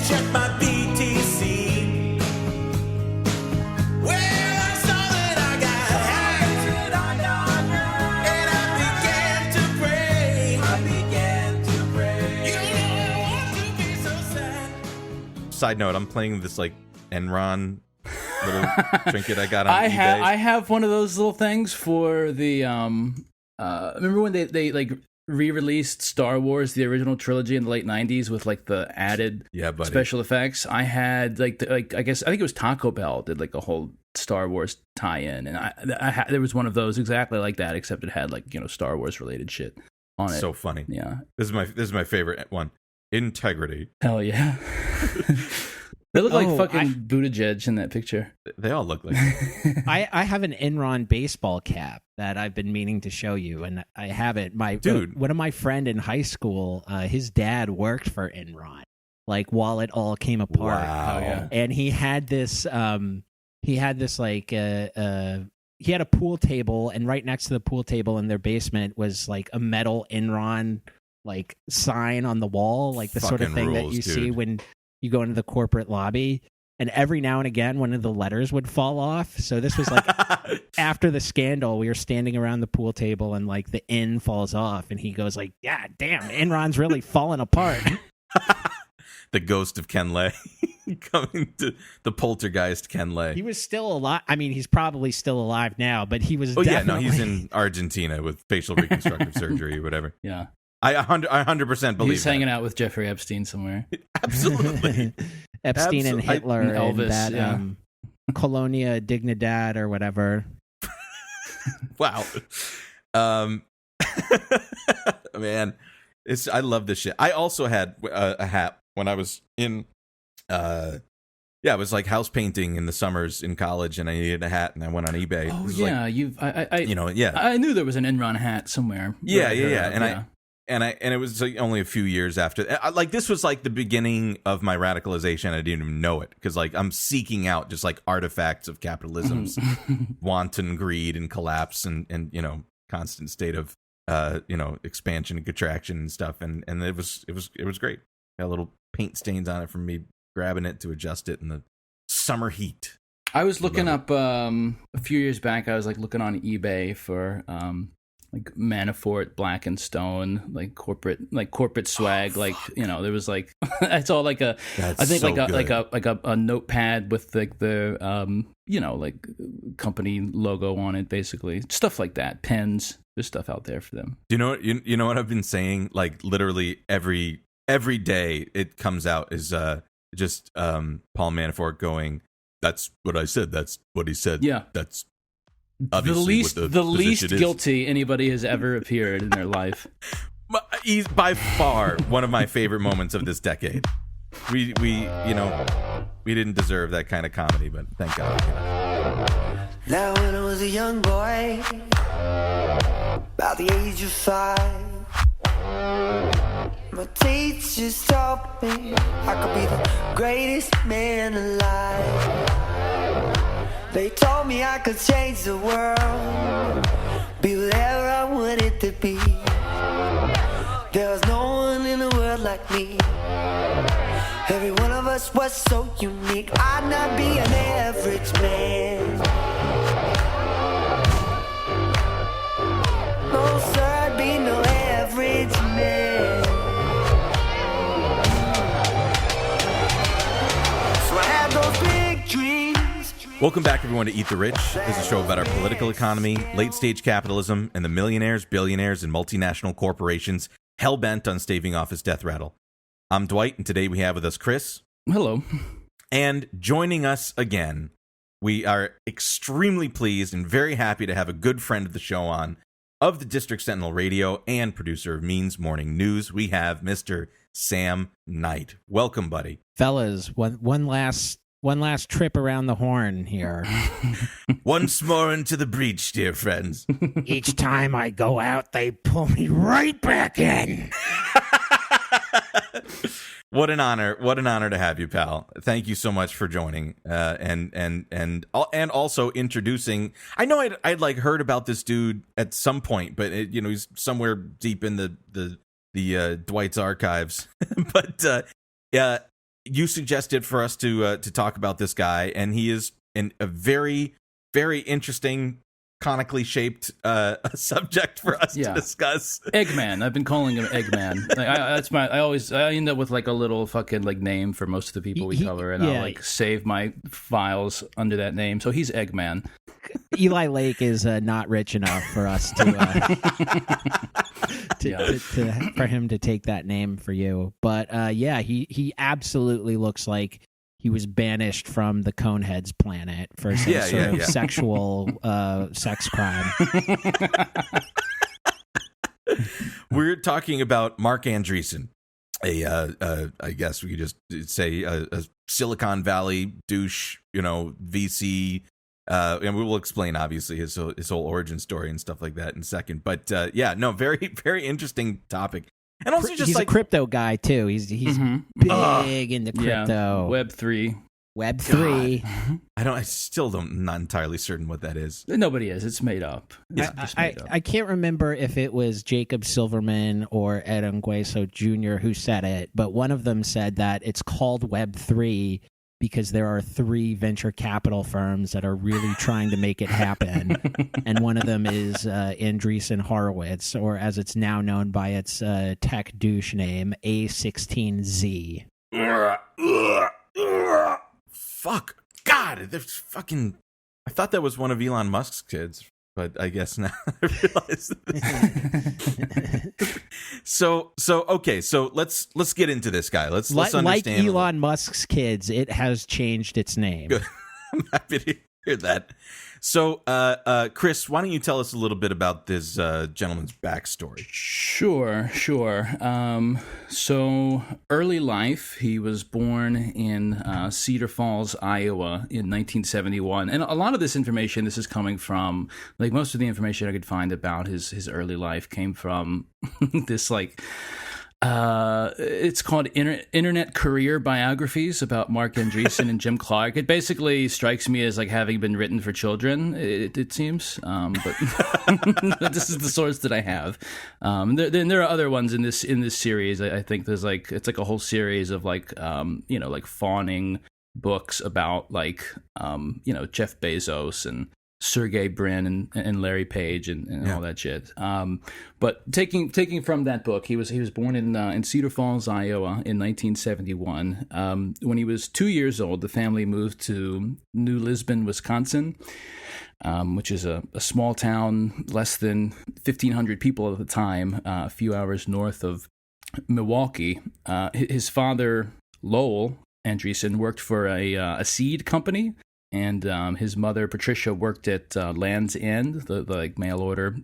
check my BTC. Well, I saw that I got hacked, and I began to pray. You know I want to be so sad. Side note, I'm playing this like Enron little trinket I got on eBay. I have one of those little things for the remember when they like re-released Star Wars, the original trilogy in the late 90s with like the added special effects? I had I think it was Taco Bell did like a whole Star Wars tie-in, and there was one of those exactly like that, except it had like, you know, Star Wars related shit on it. So funny. Yeah. This is my favorite one. Integrity. Hell yeah. They look like fucking Buttigieg in that picture. They all look like I have an Enron baseball cap that I've been meaning to show you, and I have it. One of my friend in high school, his dad worked for Enron, like while it all came apart. Wow. Oh, yeah. And he had this he had a pool table, and right next to the pool table in their basement was like a metal Enron like sign on the wall, like the sort of thing that you see when you go into the corporate lobby, and every now and again one of the letters would fall off. So this was like after the scandal, we were standing around the pool table and like the N falls off, and he goes like, "Yeah, damn, Enron's really falling apart." the ghost of Ken Lay coming to the poltergeist Ken Lay. He was still alive. I mean, he's probably still alive now, but he was he's in Argentina with facial reconstructive surgery or whatever. Yeah. I 100% believe he's hanging out with Jeffrey Epstein somewhere. Absolutely. Epstein and Hitler and Elvis, and that Colonia Dignidad or whatever. Wow. Man, I love this shit. I also had a hat when I was in it was like house painting in the summers in college, and I needed a hat, and I went on eBay. Oh yeah, I knew there was an Enron hat somewhere. Yeah. And it was like only a few years after. Like this was like the beginning of my radicalization. I didn't even know it, because like I'm seeking out just like artifacts of capitalism's wanton greed and collapse, and you know, constant state of expansion and contraction and stuff. And it was great. Got little paint stains on it from me grabbing it to adjust it in the summer heat. I was looking up a few years back. I was like looking on eBay for like Manafort, Black and Stone, like corporate swag. Like, you know, there was like it's all like a a notepad with like the like company logo on it, basically stuff like that. Pens, there's stuff out there for them. You know what I've been saying? Like literally every day it comes out is just Paul Manafort going, "That's what I said. That's what he said. Yeah, that's." The least guilty anybody has ever appeared in their life. He's by far one of my favorite moments of this decade. We didn't deserve that kind of comedy, but thank God. Now when I was a young boy, about the age of 5, my teachers taught me I could be the greatest man alive. They told me I could change the world, be whatever I wanted to be. There was no one in the world like me. Every one of us was so unique. I'd not be an average man. No, sir, I'd be no average man. So I had those big dreams. Welcome back, everyone, to Eat the Rich. This is a show about our political economy, late-stage capitalism, and the millionaires, billionaires, and multinational corporations hell-bent on staving off his death rattle. I'm Dwight, and today we have with us Chris. Hello. And joining us again, we are extremely pleased and very happy to have a good friend of the show on, of the District Sentinel Radio and producer of Means Morning News. We have Mr. Sam Knight. Welcome, buddy. Fellas, one last trip around the horn here. Once more into the breach, dear friends. Each time I go out, they pull me right back in. What an honor to have you, pal. Thank you so much for joining and also introducing. I know I'd like heard about this dude at some point, but he's somewhere deep in the Dwight's archives. But you suggested for us to talk about this guy, and he is a very, very interesting, conically shaped subject for us to discuss. Eggman. I've been calling him Eggman. I end up with like a little fucking like name for most of the people we cover, and I'll like save my files under that name. So he's Eggman. Eli Lake is not rich enough for us to for him to take that name for you. But he absolutely looks like he was banished from the Coneheads planet for some sort of sexual sex crime. We're talking about Marc Andreessen, I guess we could just say a Silicon Valley douche, VC. And we will explain, obviously, his whole origin story and stuff like that in a second. But very, very interesting topic. And also, just he's a crypto guy too. He's big into crypto. Web3. I still not entirely certain what that is. Nobody is. It's made up. I can't remember if it was Jacob Silverman or Ed Ngueso Jr. who said it, but one of them said that it's called Web3 because there are 3 venture capital firms that are really trying to make it happen. And one of them is Andreessen Horowitz, or as it's now known by its tech douche name, A16Z. Fuck. God, there's fucking... I thought that was one of Elon Musk's kids, but I guess now I realize this. So let's get into this guy. Let's understand. Like Elon Musk's kids, it has changed its name. Good. I'm happy to hear that. So, Chris, why don't you tell us a little bit about this gentleman's backstory? Sure. So, early life, he was born in Cedar Falls, Iowa in 1971. And a lot of this information, this is coming from, like, most of the information I could find about his early life came from this, like... it's called Internet Career Biographies about Marc Andreessen and Jim Clark. It basically strikes me as like having been written for children, it seems. But this is the source that I have. There are other ones in this series. I think there's like, it's like a whole series of like, like fawning books about like, Jeff Bezos and Sergey Brin and Larry Page and all that shit. But taking from that book, he was born in Cedar Falls, Iowa in 1971. When he was 2 years old, the family moved to New Lisbon, Wisconsin, which is a small town, less than 1,500 people at the time, a few hours north of Milwaukee. His father, Lowell Andreessen, worked for a seed company. And his mother, Patricia, worked at Land's End, the like mail order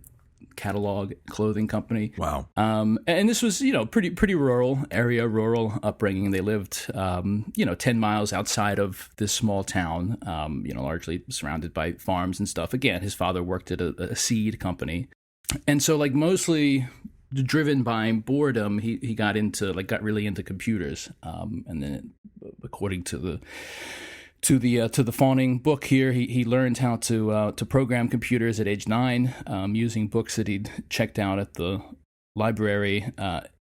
catalog clothing company. Wow. And this was, pretty rural upbringing. They lived, 10 miles outside of this small town, largely surrounded by farms and stuff. Again, his father worked at a seed company. And so, like, mostly driven by boredom, he got really into computers. And then, according to the fawning book here, he learned how to program computers at age 9 using books that he'd checked out at the library.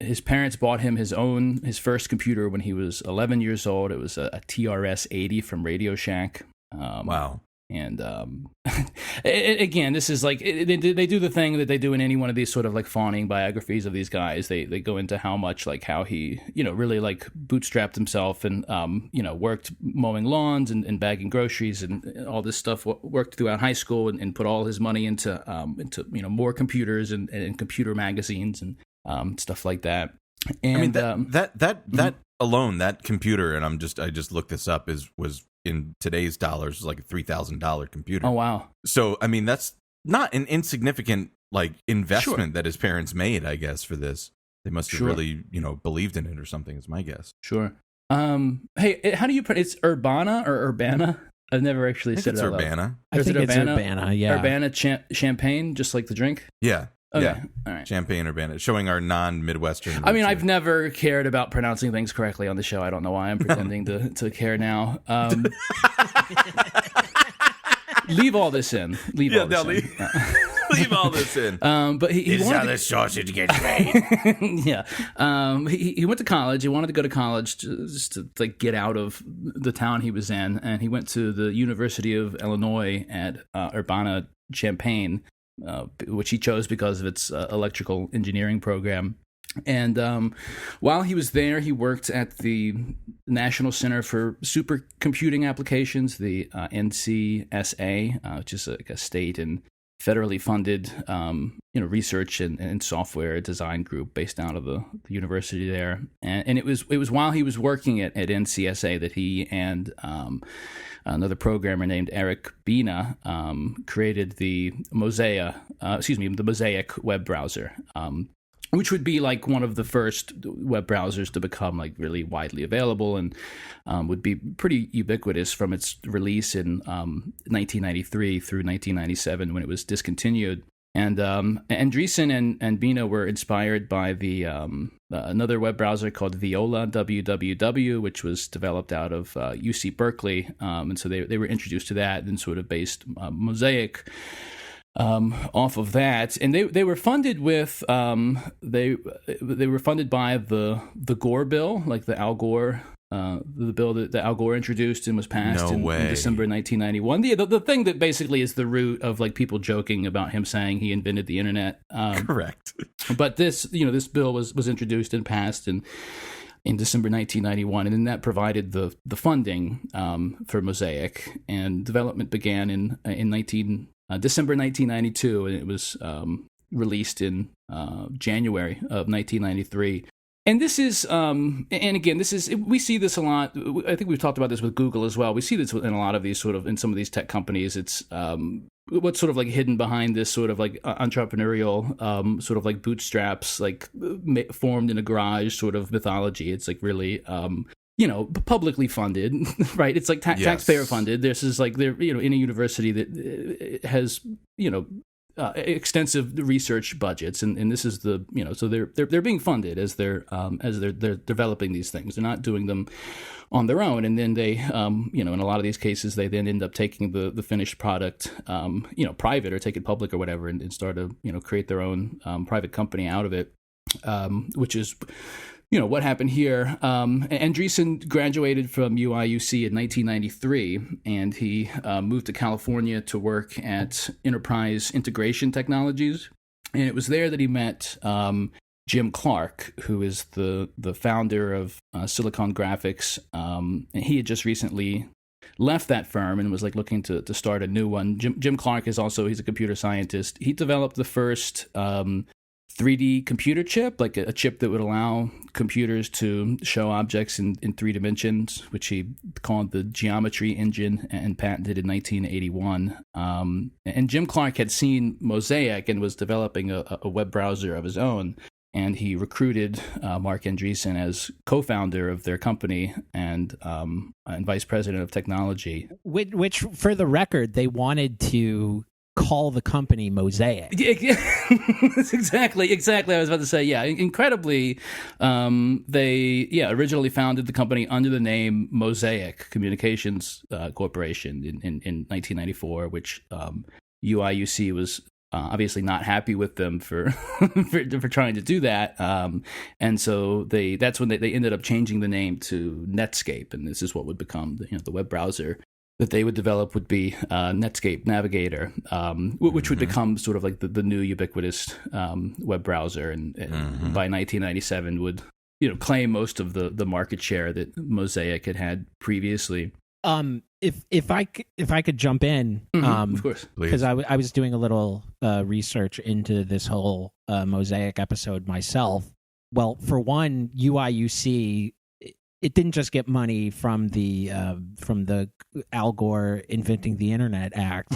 His parents bought him his first computer when he was 11 years old. It was a TRS-80 from Radio Shack. Wow. And again, this is like they do the thing that they do in any one of these sort of like fawning biographies of these guys. They go into how much like how he really like bootstrapped himself and worked mowing lawns and bagging groceries and all this stuff. Worked throughout high school and put all his money into more computers and computer magazines and stuff like that. And I mean that alone, that computer, and I just looked this up, was in today's dollars like a $3,000 computer. Oh wow! So I mean that's not an insignificant like investment that his parents made, I guess, for this. They must have really believed in it or something, is my guess. Sure. Hey, how do you it's Urbana or Urbana? I've never actually said it out loud. Urbana. I think it's Urbana. Yeah, Urbana champagne, just like the drink. Yeah. Okay. Yeah, all right. Champagne Urbana, showing our non-Midwestern. I mean, I've never cared about pronouncing things correctly on the show. I don't know why I'm pretending to care now. Leave all this in. Leave all this in. But he This is wanted how to, this sausage gets made. yeah. He went to college. He wanted to go to college just to like get out of the town he was in, and he went to the University of Illinois at Urbana-Champaign, which he chose because of its electrical engineering program. And while he was there, he worked at the National Center for Supercomputing Applications, the NCSA, which is like a state and federally funded, research and software design group based out of the university there. And it was while he was working at NCSA that he and another programmer named Eric Bina created the Mosaic web browser. Which would be like one of the first web browsers to become like really widely available and would be pretty ubiquitous from its release in 1993 through 1997 when it was discontinued. And Andreessen and Bina were inspired by the another web browser called Viola WWW, which was developed out of UC Berkeley. And so they were introduced to that and sort of based Mosaic off of that, and they were funded with they were funded by the Gore bill, like the Al Gore the bill that Al Gore introduced and was passed in December 1991. The thing that basically is the root of like people joking about him saying he invented the internet. Correct. But this bill was introduced and passed in December 1991, and then that provided the funding for Mosaic, and development began in December 1992, and it was released in January of 1993. And this is, and again, we see this a lot. I think we've talked about this with Google as well. We see this in a lot of these in some of these tech companies. It's what's sort of like hidden behind this sort of like entrepreneurial, sort of like bootstraps, like formed in a garage sort of mythology. It's like really, publicly funded, right? It's like taxpayer funded. This is like they're, in a university that has, extensive research budgets, and this is the, so they're being funded as they're developing these things. They're not doing them on their own, and then they, in a lot of these cases, they then end up taking the finished product, private or take it public or whatever, and start to, create their own private company out of it, which is what happened here. Andreessen graduated from UIUC in 1993, and he moved to California to work at Enterprise Integration Technologies. And it was there that he met Jim Clark, who is the founder of Silicon Graphics. And he had just recently left that firm and was like looking to start a new one. Jim Clark he's a computer scientist. He developed the first 3D computer chip, like a chip that would allow computers to show objects in 3 dimensions, which he called the geometry engine and patented in 1981. And Jim Clark had seen Mosaic and was developing a web browser of his own. And he recruited Marc Andreessen as co-founder of their company and vice president of technology. Which, for the record, they wanted to call the company Mosaic. That's exactly I was about to say. Yeah, incredibly, they originally founded the company under the name Mosaic Communications Corporation in 1994, which UIUC was obviously not happy with them for trying to do that, and so that's when they ended up changing the name to Netscape, and this is what would become the web browser that they would develop would be Netscape Navigator, which would become sort of like the new ubiquitous web browser, and by 1997 would claim most of the market share that Mosaic had previously. If I could jump in, of course, because I was doing a little research into this whole Mosaic episode myself. Well, for one, UIUC. It didn't just get money from the Al Gore Inventing the Internet Act,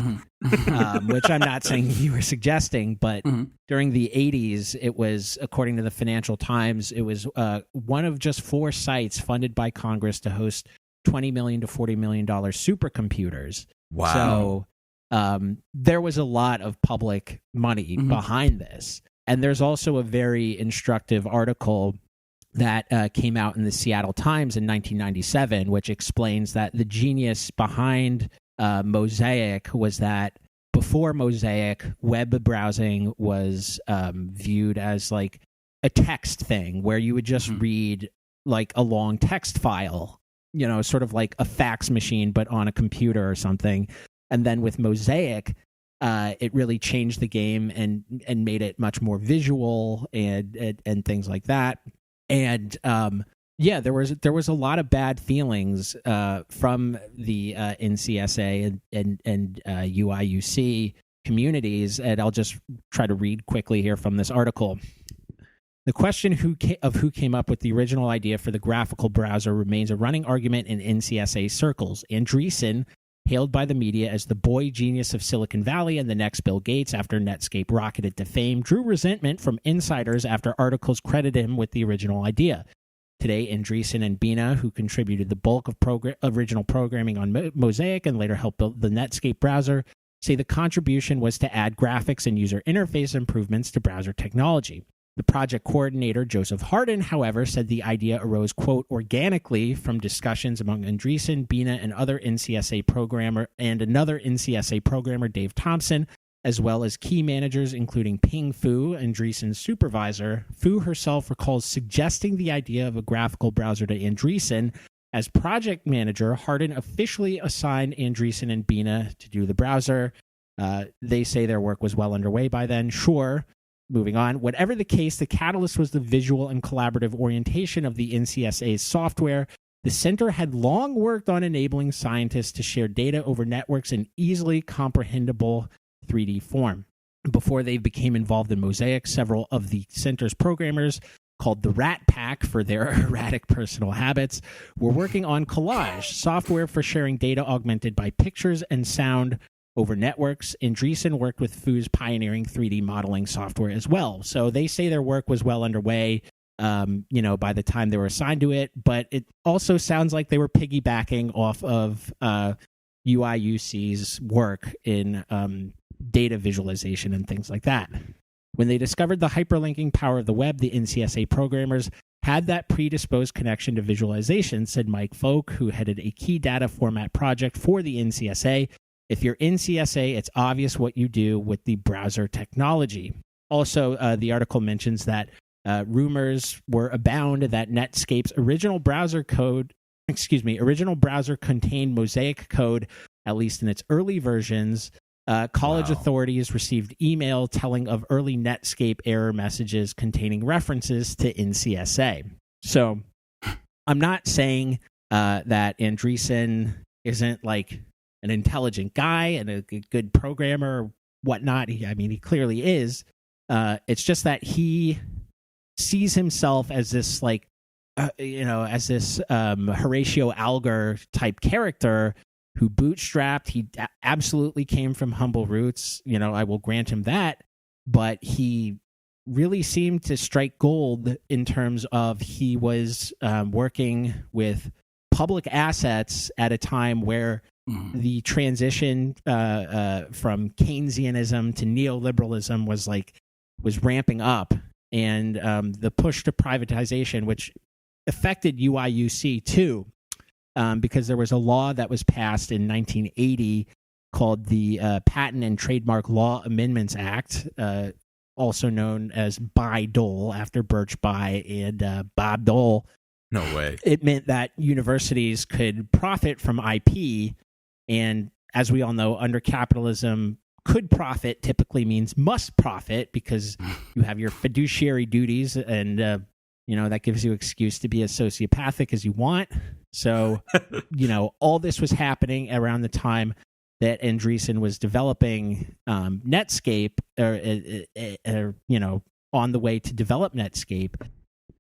which I'm not saying you were suggesting, but during the 80s, it was, according to the Financial Times, it was one of just 4 sites funded by Congress to host $20 million to $40 million supercomputers. Wow. So there was a lot of public money behind this. And there's also a very instructive article that came out in the Seattle Times in 1997, which explains that the genius behind Mosaic was that before Mosaic, web browsing was viewed as like a text thing where you would just read like a long text file, you know, sort of like a fax machine, but on a computer or something. And then with Mosaic, it really changed the game and made it much more visual and things like that. And yeah, there was a lot of bad feelings from the NCSA and UIUC communities, and I'll just try to read quickly here from this article. The question of who came up with the original idea for the graphical browser remains a running argument in NCSA circles. Andreessen, hailed by the media as the boy genius of Silicon Valley and the next Bill Gates after Netscape rocketed to fame, drew resentment from insiders after articles credited him with the original idea. Today, Andreessen and Bina, who contributed the bulk of original programming on Mosaic and later helped build the Netscape browser, say the contribution was to add graphics and user interface improvements to browser technology. The project coordinator, Joseph Hardin, however, said the idea arose, quote, organically from discussions among Andreessen, Bina, and another NCSA programmer, Dave Thompson, as well as key managers, including Ping Fu, Andreessen's supervisor. Fu herself recalls suggesting the idea of a graphical browser to Andreessen. As project manager, Hardin officially assigned Andreessen and Bina to do the browser. They say their work was well underway by then. Sure. Moving on. Whatever the case, the catalyst was the visual and collaborative orientation of the NCSA's software. The center had long worked on enabling scientists to share data over networks in easily comprehensible 3D form. Before they became involved in Mosaic, several of the center's programmers, called the Rat Pack for their erratic personal habits, were working on Collage, software for sharing data augmented by pictures and sound over networks. Andreessen worked with Fu's pioneering 3D modeling software as well. So they say their work was well underway, by the time they were assigned to it, but it also sounds like they were piggybacking off of UIUC's work in data visualization and things like that. When they discovered the hyperlinking power of the web, the NCSA programmers had that predisposed connection to visualization, said Mike Folk, who headed a key data format project for the NCSA. If you're NCSA, it's obvious what you do with the browser technology. Also, the article mentions that rumors were abound that Netscape's original browser contained Mosaic code, at least in its early versions. College authorities received email telling of early Netscape error messages containing references to NCSA. So I'm not saying that Andreessen isn't like an intelligent guy and a good programmer or whatnot. He clearly is. It's just that he sees himself as this Horatio Alger type character who bootstrapped. He absolutely came from humble roots. I will grant him that, but he really seemed to strike gold in terms of he was working with public assets at a time where the transition from Keynesianism to neoliberalism was ramping up, and the push to privatization, which affected UIUC too, because there was a law that was passed in 1980 called the Patent and Trademark Law Amendments Act, also known as Bayh-Dole, after Birch Bayh and Bob Dole. No way. It meant that universities could profit from IP. And as we all know, under capitalism, could profit typically means must profit, because you have your fiduciary duties, and that gives you excuse to be as sociopathic as you want. So, all this was happening around the time that Andreessen was developing Netscape, or on the way to develop Netscape.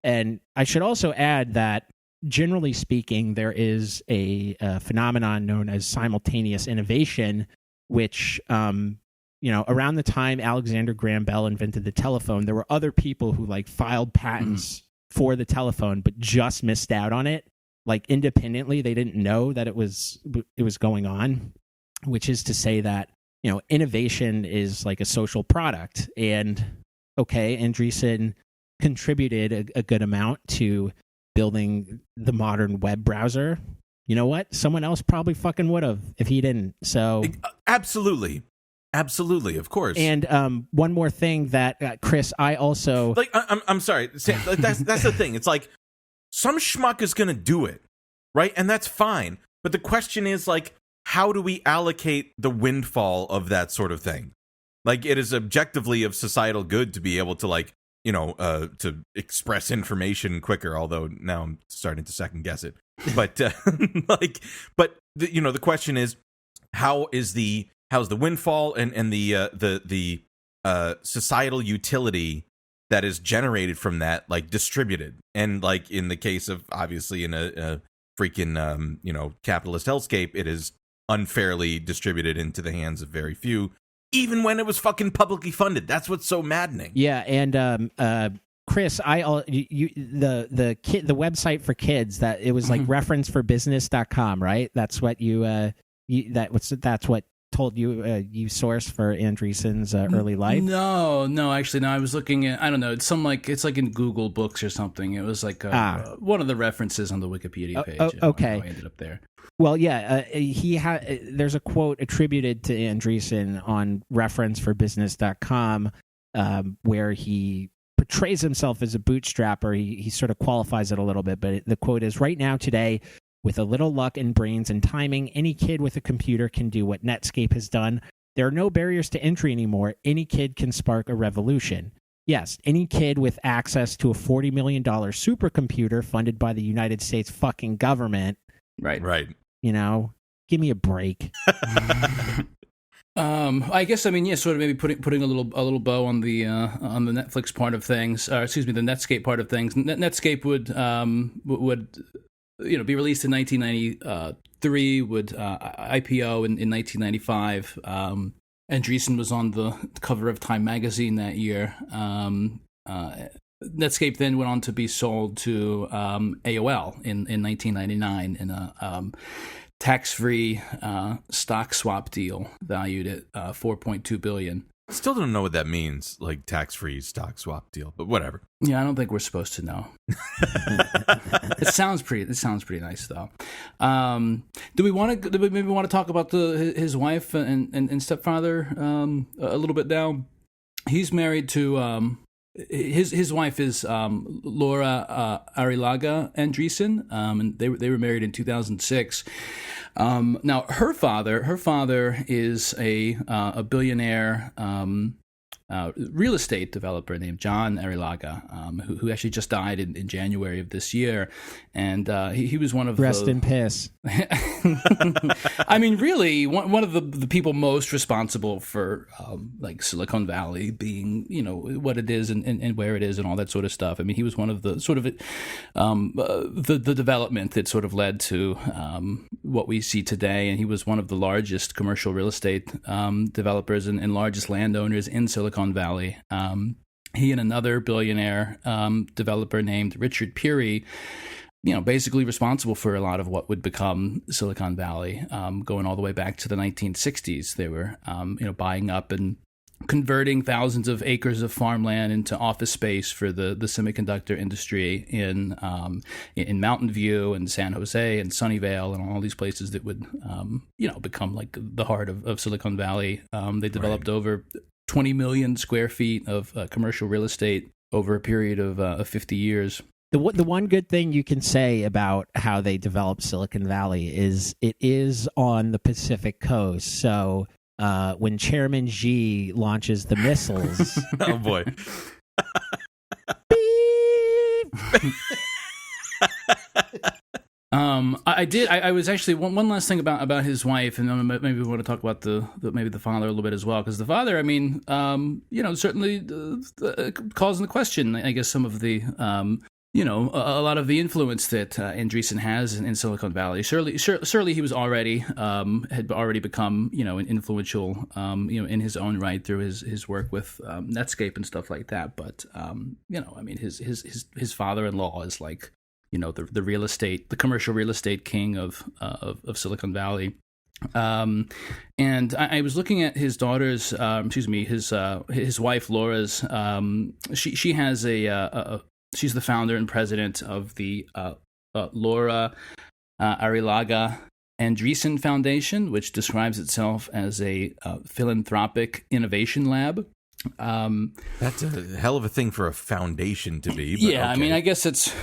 And I should also add that, generally speaking, there is a phenomenon known as simultaneous innovation, which, around the time Alexander Graham Bell invented the telephone, there were other people who filed patents for the telephone, but just missed out on it. Independently, they didn't know that it was going on, which is to say that, innovation is like a social product. And okay, Andreessen contributed a good amount to building the modern web browser. You know what? Someone else probably fucking would have if he didn't. So absolutely. Absolutely, of course. And one more thing that Chris, I also like. I'm sorry, Sam, like, that's the thing. It's like some schmuck is going to do it, right? And that's fine. But the question is, like, how do we allocate the windfall of that sort of thing? Like, it is objectively of societal good to be able to, like, to express information quicker. Although now I'm starting to second guess it. But the question is, how's the windfall and the societal utility that is generated from that, like, distributed? And, like, in the case of, obviously, in a freaking capitalist hellscape, it is unfairly distributed into the hands of very few, even when it was fucking publicly funded. That's what's so maddening. Yeah, and Chris, the website for kids, that it was like referenceforbusiness.com, right? That's what that's what told you you sourced for Andreessen's early life. No, actually, no. I was looking at, I don't know, it's like in Google Books or something. It was like one of the references on the Wikipedia page. Okay, I ended up there. Well, yeah, there's a quote attributed to Andreessen on referenceforbusiness.com where he portrays himself as a bootstrapper. He sort of qualifies it a little bit, but the quote is, "Right now, today, with a little luck and brains and timing, any kid with a computer can do what Netscape has done. There are no barriers to entry anymore. Any kid can spark a revolution. Yes, any kid with access to a $40 million supercomputer funded by the United States fucking government." Right. Give me a break. I guess, sort of maybe putting a little bow on the Netflix part of things, or excuse me, the Netscape part of things. Netscape would be released in 1993, would IPO in 1995. Andreessen was on the cover of Time magazine that year. Netscape then went on to be sold to AOL in 1999 in a tax-free stock swap deal valued at $4.2 billion. Still don't know what that means, like tax-free stock swap deal, but whatever. Yeah, I don't think we're supposed to know. It sounds pretty nice, though. Do we maybe want to talk about his wife and stepfather a little bit now? He's married to his wife is Laura Arrillaga Andreessen, and they were married in 2006. Now her father is a billionaire real estate developer named John Arrillaga, who actually just died in January of this year, and he was one of rest in piss. I mean, really, one of the people most responsible for like Silicon Valley being, what it is and where it is and all that sort of stuff. I mean, he was one of the sort of the development that sort of led to what we see today, and he was one of the largest commercial real estate developers and largest landowners in Silicon Valley. He and another billionaire developer named Richard Peary, basically responsible for a lot of what would become Silicon Valley, going all the way back to the 1960s. They were, buying up and converting thousands of acres of farmland into office space for the semiconductor industry in Mountain View and San Jose and Sunnyvale and all these places that would, become like the heart of Silicon Valley. They developed over 20 million square feet of commercial real estate over a period of 50 years. The one good thing you can say about how they developed Silicon Valley is it is on the Pacific Coast. So when Chairman Xi launches the missiles... Oh, boy. I was actually one last thing about his wife, and then maybe we want to talk about the father a little bit as well, because the father, certainly calls into question, I guess, some of the a lot of the influence that Andreessen has in Silicon Valley. Surely he was already had already become an influential in his own right through his work with Netscape and stuff like that. But his father-in-law is like the real estate, the commercial real estate king of Silicon Valley. And I was looking at his daughter's, his wife Laura's. She has she's the founder and president of the Laura Arrillaga Andreessen Foundation, which describes itself as a philanthropic innovation lab. That's a hell of a thing for a foundation to be. But yeah, okay. I guess that's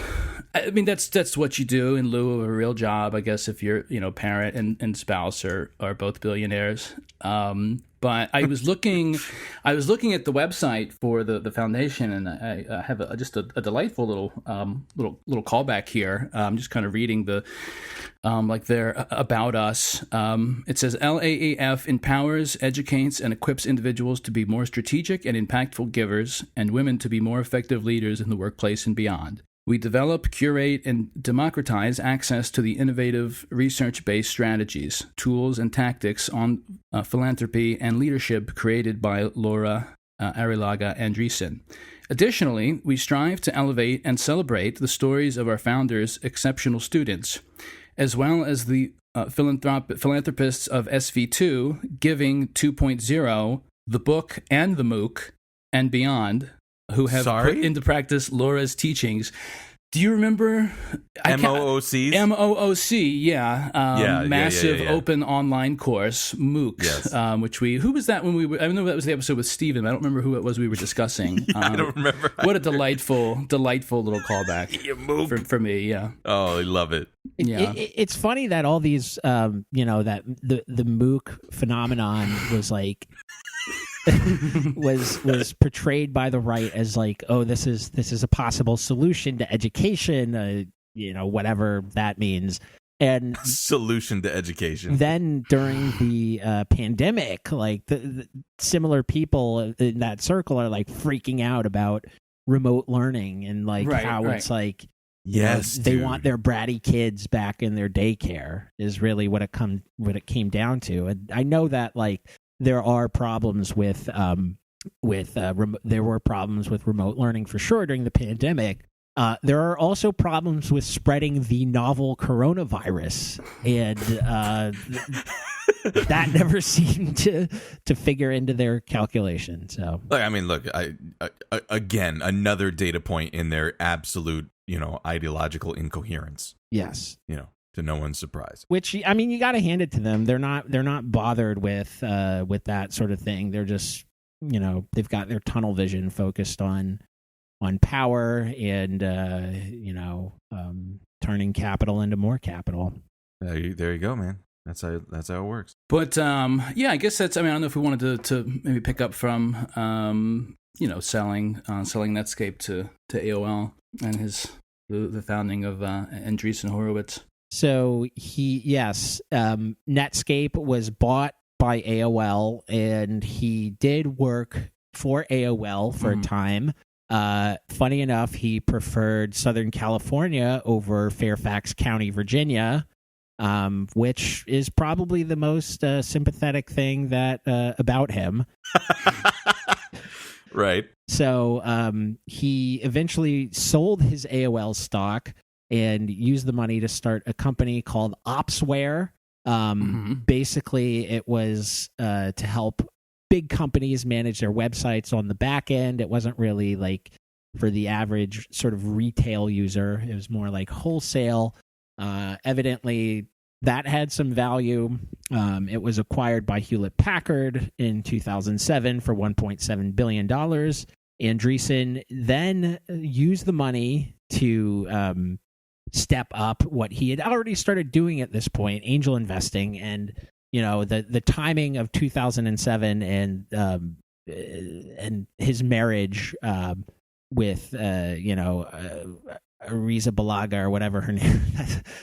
what you do in lieu of a real job. I guess if your parent and spouse are both billionaires. But I was looking at the website for the foundation, and I have just a delightful little callback here. I'm just kind of reading the their about us. It says LAAF empowers, educates, and equips individuals to be more strategic and impactful givers, and women to be more effective leaders in the workplace and beyond. We develop, curate, and democratize access to the innovative research-based strategies, tools, and tactics on philanthropy and leadership created by Laura Arrillaga Andreessen. Additionally, we strive to elevate and celebrate the stories of our founders' exceptional students, as well as the philanthropists of SV2, Giving 2.0, the book and the MOOC, and beyond, who have put into practice Laura's teachings. Do you remember MOOCs? MOOC, yeah. Massive open online course, MOOCs, yes. Which who was that when we were, I know that was the episode with Steven. I don't remember who it was we were discussing. I don't remember. What a delightful little callback for me, yeah. Oh, I love it. Yeah. It's funny that all these, that the MOOC phenomenon was like, was portrayed by the right as like, oh, this is a possible solution to education, whatever that means. And solution to education. Then during the pandemic, like the similar people in that circle are like freaking out about remote learning and like it's like, yes, they want their bratty kids back in their daycare is really what it came down to. And I know that like there are problems with there were problems with remote learning for sure during the pandemic. There are also problems with spreading the novel coronavirus, and that never seemed to figure into their calculation. So, again, another data point in their absolute, ideological incoherence. Yes, to no one's surprise. Which, I mean, you got to hand it to them. They're not bothered with that sort of thing. They're just, they've got their tunnel vision focused on power and turning capital into more capital. There you go, man. That's how it works. But I guess that's. I mean, I don't know if we wanted to maybe pick up from selling Netscape to AOL and the founding of Andreessen Horowitz. So Netscape was bought by AOL, and he did work for AOL for a time. Funny enough, he preferred Southern California over Fairfax County, Virginia, which is probably the most sympathetic thing that about him. Right. So he eventually sold his AOL stock and used the money to start a company called Opsware. Basically, it was to help big companies manage their websites on the back end. It wasn't really like for the average sort of retail user. It was more like wholesale. Evidently, that had some value. It was acquired by Hewlett-Packard in 2007 for $1.7 billion. Andreessen then used the money to step up what he had already started doing at this point, angel investing, and the timing of 2007 and his marriage with Arrizabalaga or whatever her name.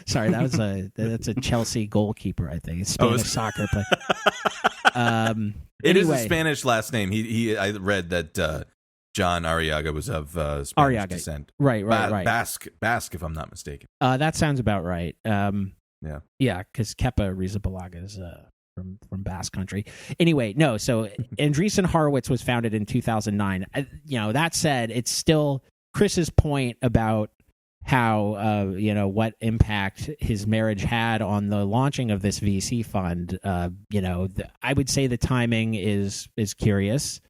Sorry, that's a Chelsea goalkeeper, I think. It's Spanish soccer, but it is a Spanish last name. I read that John Arriaga was of Spanish descent. Right. Basque, if I'm not mistaken. That sounds about right. Yeah, because Kepa Arrizabalaga is from Basque Country. Anyway, no. So Andreessen Horowitz was founded in 2009. That said, it's still Chris's point about how what impact his marriage had on the launching of this VC fund. I would say the timing is curious.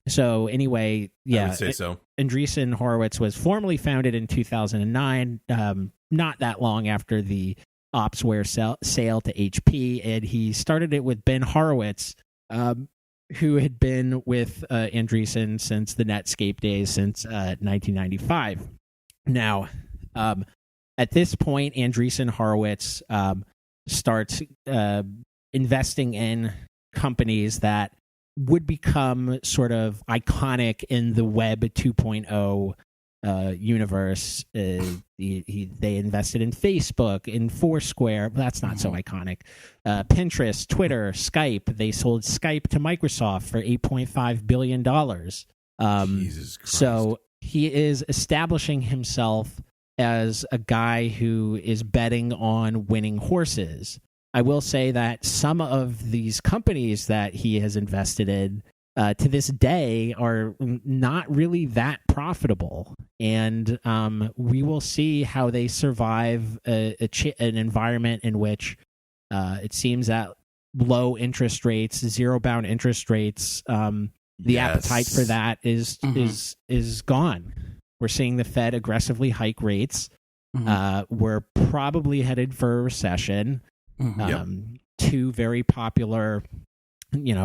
So anyway, I would say so. Andreessen Horowitz was formally founded in 2009, not that long after the Opsware sale to HP, and he started it with Ben Horowitz, who had been with Andreessen since the Netscape days, since 1995. Now, at this point, Andreessen Horowitz starts investing in companies that would become sort of iconic in the Web 2.0 universe. They invested in Facebook, in Foursquare. That's not so iconic. Pinterest, Twitter, Skype. They sold Skype to Microsoft for $8.5 billion. Jesus Christ. So he is establishing himself as a guy who is betting on winning horses. I will say that some of these companies that he has invested in to this day are not really that profitable. And we will see how they survive an environment in which it seems that low interest rates, zero-bound interest rates, the appetite for that is gone. We're seeing the Fed aggressively hike rates. We're probably headed for a recession. Two very popular,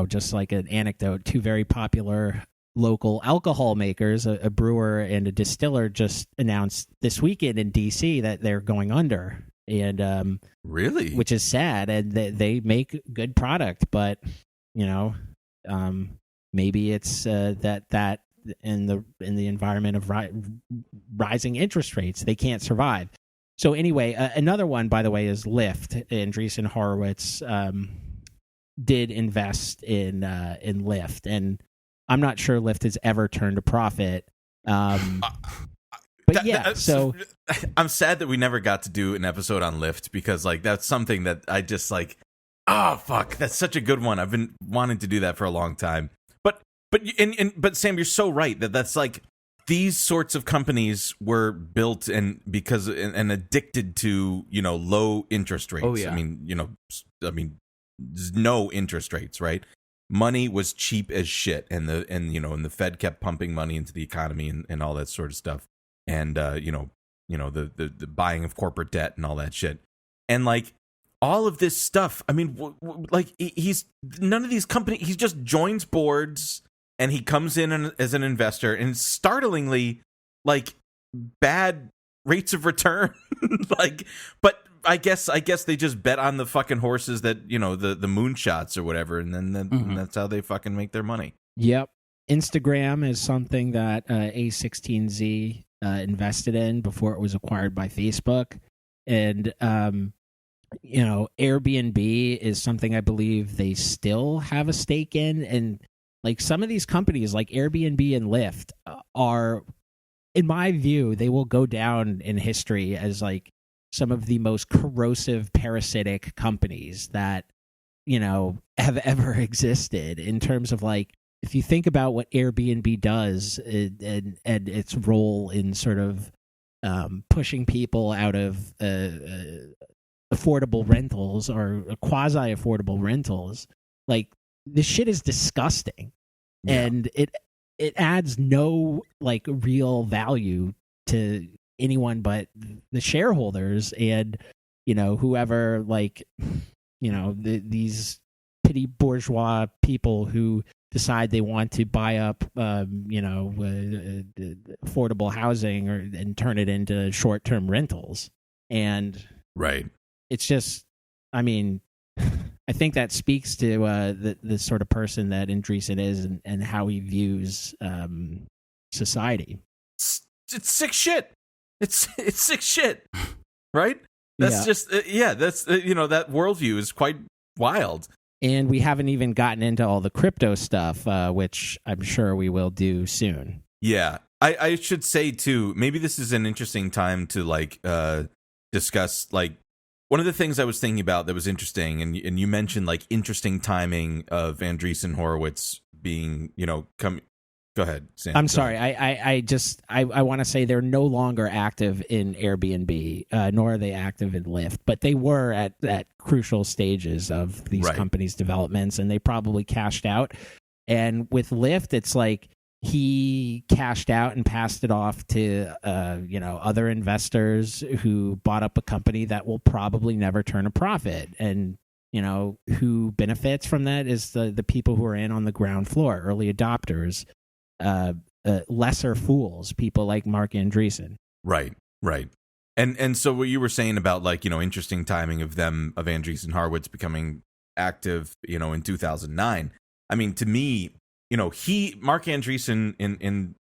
just like an anecdote, two very popular local alcohol makers, a brewer and a distiller, just announced this weekend in D.C. that they're going under. And really, which is sad. And they make good product, but maybe it's that in the environment of rising interest rates, they can't survive. So anyway, another one, by the way, is Lyft. Andreessen Horowitz did invest in Lyft, and I'm not sure Lyft has ever turned a profit. But so I'm sad that we never got to do an episode on Lyft, because that's something that I just oh fuck, that's such a good one. I've been wanting to do that for a long time. But Sam, you're so right that's these sorts of companies were built and addicted to low interest rates. Oh, yeah. I mean there's no interest rates, right? Money was cheap as shit, and the Fed kept pumping money into the economy and all that sort of stuff, and the buying of corporate debt and all that shit, and all of this stuff. I mean, he's none of these companies. He just joins boards. And he comes in as an investor, and startlingly, bad rates of return. But I guess they just bet on the fucking horses that the moonshots or whatever, and then and that's how they fucking make their money. Yep. Instagram is something that A16Z invested in before it was acquired by Facebook, and Airbnb is something I believe they still have a stake in, and some of these companies like Airbnb and Lyft are, in my view, they will go down in history as some of the most corrosive, parasitic companies that, have ever existed, in terms of if you think about what Airbnb does and its role in sort of pushing people out of affordable rentals or quasi-affordable rentals, this shit is disgusting. Yeah. And it adds no real value to anyone but the shareholders and whoever these petty bourgeois people who decide they want to buy up affordable housing and turn it into short-term rentals. And right, it's just, I mean, I think that speaks to the sort of person that Andreessen is and how he views society. It's sick shit. It's sick shit, right? That's just that's that worldview is quite wild. And we haven't even gotten into all the crypto stuff, which I'm sure we will do soon. Yeah, I should say too. Maybe this is an interesting time to discuss one of the things I was thinking about that was interesting, and you mentioned interesting timing of Andreessen Horowitz being, come. Go ahead, Sam. I'm sorry. I want to say they're no longer active in Airbnb, nor are they active in Lyft, but they were at crucial stages of these companies' developments, and they probably cashed out. And with Lyft, it's he cashed out and passed it off to other investors who bought up a company that will probably never turn a profit. And who benefits from that is the people who are in on the ground floor, early adopters, lesser fools, people like Marc Andreessen. Right. And so what you were saying about, like, interesting timing of Andreessen Horowitz becoming active, in 2009. I mean, to me, Marc Andreessen, in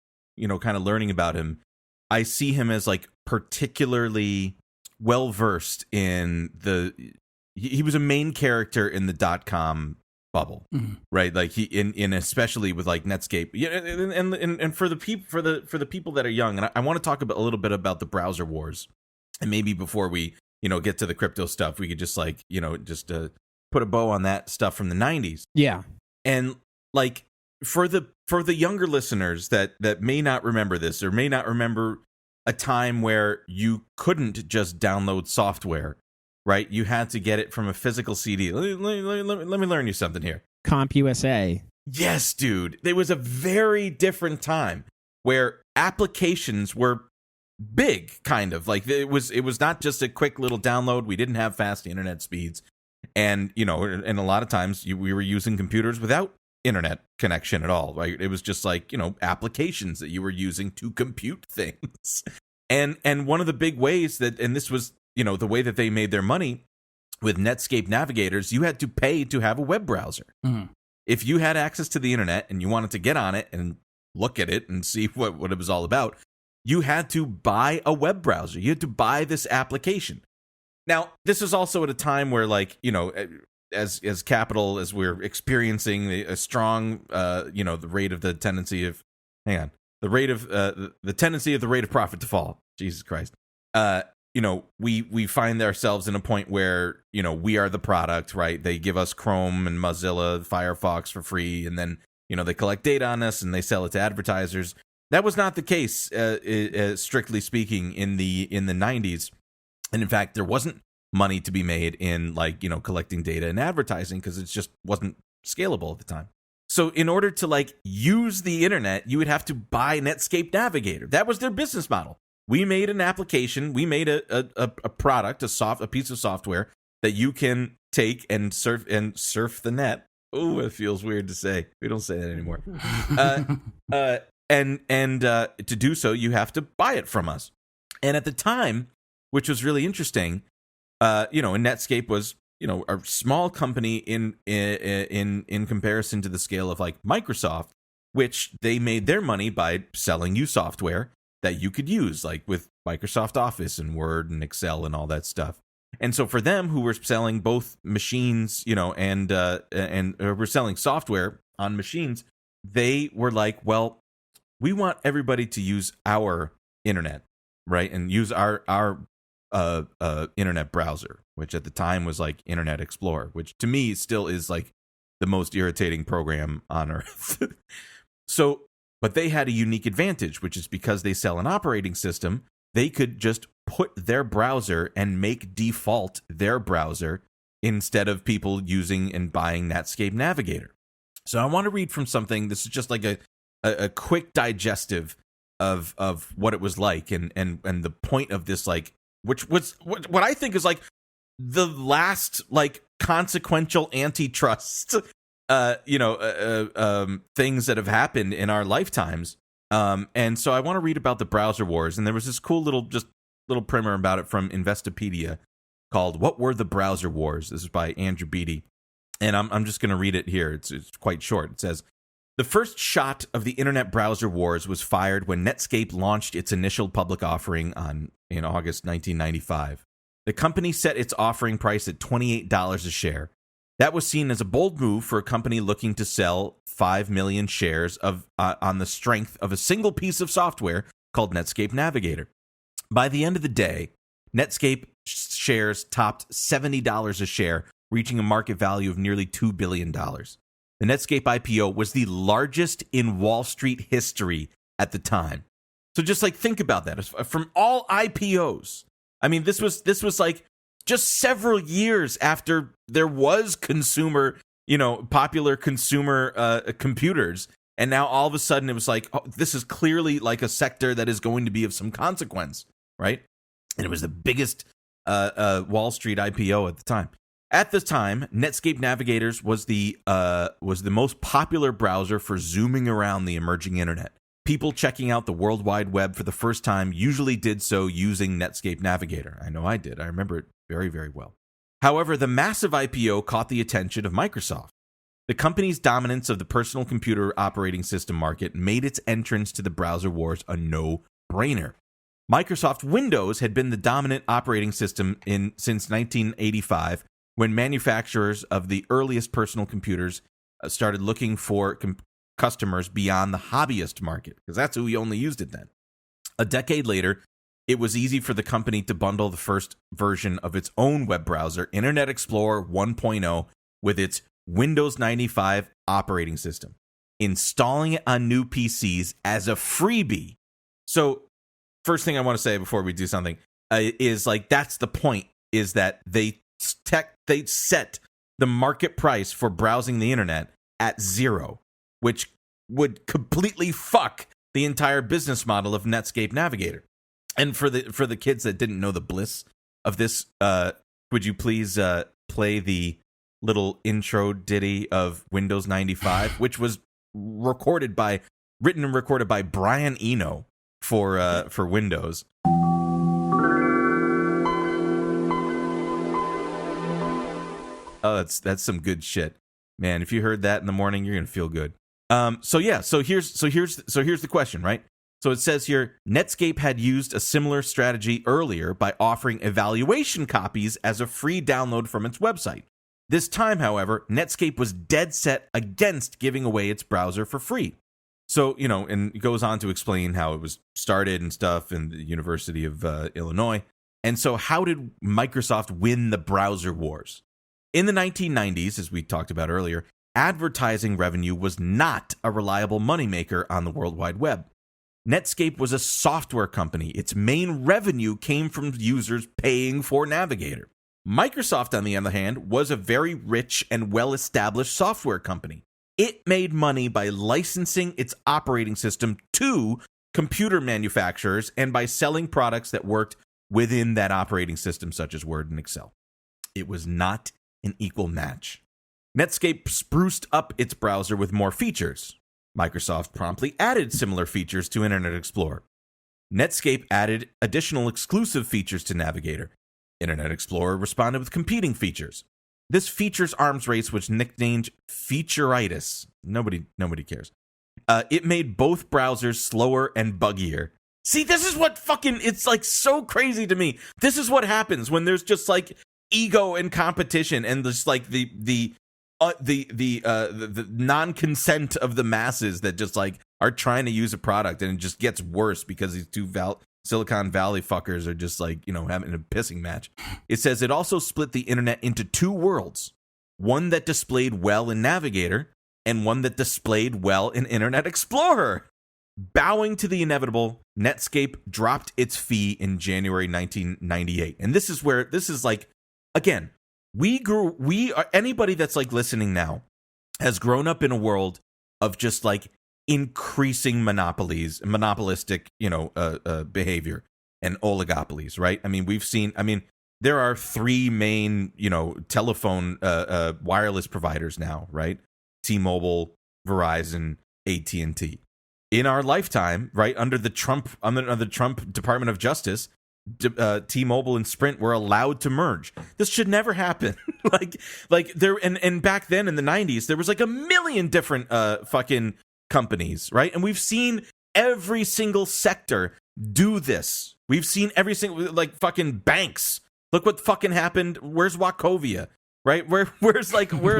kind of learning about him, I see him as like particularly well versed in he was a main character in the .com bubble, right? Like he in especially with like Netscape, and for the people that are young, and I want to talk a little bit about the browser wars, and maybe before we get to the crypto stuff, we could just put a bow on that stuff from the 90s. Yeah, and like for the younger listeners that may not remember this or may not remember a time where you couldn't just download software. Right, you had to get it from a physical CD. Let me learn you something here. CompUSA. Yes, dude. There was a very different time where applications were big, kind of like it was not just a quick little download. We didn't have fast internet speeds, and and a lot of times we were using computers without internet connection at all. Right, it was just like applications that you were using to compute things, and one of the big ways and this was. The way that they made their money with Netscape navigators, you had to pay to have a web browser. Mm-hmm. If you had access to the internet and you wanted to get on it and look at it and see what it was all about, you had to buy a web browser. You had to buy this application. Now, this is also at a time where, like, as capital, as we're experiencing a strong, the rate of the tendency of, the rate of the rate of profit to fall. Jesus Christ. We find ourselves in a point where, we are the product, right? They give us Chrome and Mozilla, Firefox for free, and then, they collect data on us and they sell it to advertisers. That was not the case, strictly speaking, in the 90s. And in fact, there wasn't money to be made in, like, collecting data and advertising because it just wasn't scalable at the time. So in order to, like, use the internet, you would have to buy Netscape Navigator. That was their business model. We made an application. We made a product, a piece of software that you can take and surf the net. Oh, it feels weird to say. We don't say that anymore. And to do so, you have to buy it from us. And at the time, which was really interesting, and Netscape was a small company in comparison to the scale of like Microsoft, which they made their money by selling you software that you could use, like with Microsoft Office and Word and Excel and all that stuff. And so for them, who were selling both machines, and were selling software on machines, they were like, well, we want everybody to use our internet, right? And use our internet browser, which at the time was like Internet Explorer, which to me still is like the most irritating program on earth. But they had a unique advantage, which is because they sell an operating system, they could just put their browser and make default their browser instead of people using and buying Netscape Navigator. So I want to read from something. This is just like a quick digestive of what it was like and the point of this, like, which was what I think is like the last like consequential antitrust things that have happened in our lifetimes. And so I want to read about the browser wars. And there was this cool little primer about it from Investopedia called "What Were the Browser Wars?" This is by Andrew Beatty. And I'm just going to read it here. It's quite short. It says, "The first shot of the internet browser wars was fired when Netscape launched its initial public offering in August 1995. The company set its offering price at $28 a share. That was seen as a bold move for a company looking to sell 5 million shares on the strength of a single piece of software called Netscape Navigator. By the end of the day, Netscape shares topped $70 a share, reaching a market value of nearly $2 billion. The Netscape IPO was the largest in Wall Street history at the time. So just like think about that. From all IPOs, I mean, this was like just several years after there was popular consumer computers. And now all of a sudden it was like, oh, this is clearly like a sector that is going to be of some consequence, right? And it was the biggest Wall Street IPO at the time. At the time, Netscape Navigators was the most popular browser for zooming around the emerging internet. People checking out the World Wide Web for the first time usually did so using Netscape Navigator. I know I did. I remember it very, very well. However, the massive IPO caught the attention of Microsoft. The company's dominance of the personal computer operating system market made its entrance to the browser wars a no-brainer. Microsoft Windows had been the dominant operating system since 1985, when manufacturers of the earliest personal computers started looking for customers beyond the hobbyist market, because that's who we only used it then. A decade later, it was easy for the company to bundle the first version of its own web browser, Internet Explorer 1.0, with its Windows 95 operating system, installing it on new PCs as a freebie. So, first thing I want to say before we do something is like, that's the point, is that they set the market price for browsing the internet at 0, which would completely fuck the entire business model of Netscape Navigator. And for the kids that didn't know the bliss of this, would you please play the little intro ditty of Windows 95, which was written and recorded by Brian Eno for Windows. Oh, that's some good shit, man. If you heard that in the morning, you're gonna feel good. So here's the question, right? So it says here, Netscape had used a similar strategy earlier by offering evaluation copies as a free download from its website. This time, however, Netscape was dead set against giving away its browser for free. So, and it goes on to explain how it was started and stuff in the University of Illinois. And so how did Microsoft win the browser wars? In the 1990s, as we talked about earlier, advertising revenue was not a reliable moneymaker on the World Wide Web. Netscape was a software company. Its main revenue came from users paying for Navigator. Microsoft, on the other hand, was a very rich and well-established software company. It made money by licensing its operating system to computer manufacturers and by selling products that worked within that operating system, such as Word and Excel. It was not an equal match. Netscape spruced up its browser with more features. Microsoft promptly added similar features to Internet Explorer. Netscape added additional exclusive features to Navigator. Internet Explorer responded with competing features. This features arms race was nicknamed featureitis. Nobody cares. It made both browsers slower and buggier. See, this is what it's like so crazy to me. This is what happens when there's just like ego and competition and just like the non-consent of the masses that just like are trying to use a product, and it just gets worse because these two Silicon Valley fuckers are just like, having a pissing match. It says it also split the internet into two worlds, one that displayed well in Navigator and one that displayed well in Internet Explorer. Bowing to the inevitable, Netscape dropped its fee in January 1998. And this is like, again, anybody that's like listening now has grown up in a world of just like increasing monopolistic, behavior and oligopolies, right? I mean, there are three main, telephone, wireless providers now, right? T-Mobile, Verizon, AT&T. In our lifetime, right, under the Trump Department of Justice, T-Mobile and Sprint were allowed to merge. This should never happen. like there, and back then in the 90s, there was like a million different fucking companies, right? And we've seen every single sector do this. We've seen every single, like, fucking banks. Look what fucking happened. Where's Wachovia, right? Where's Wells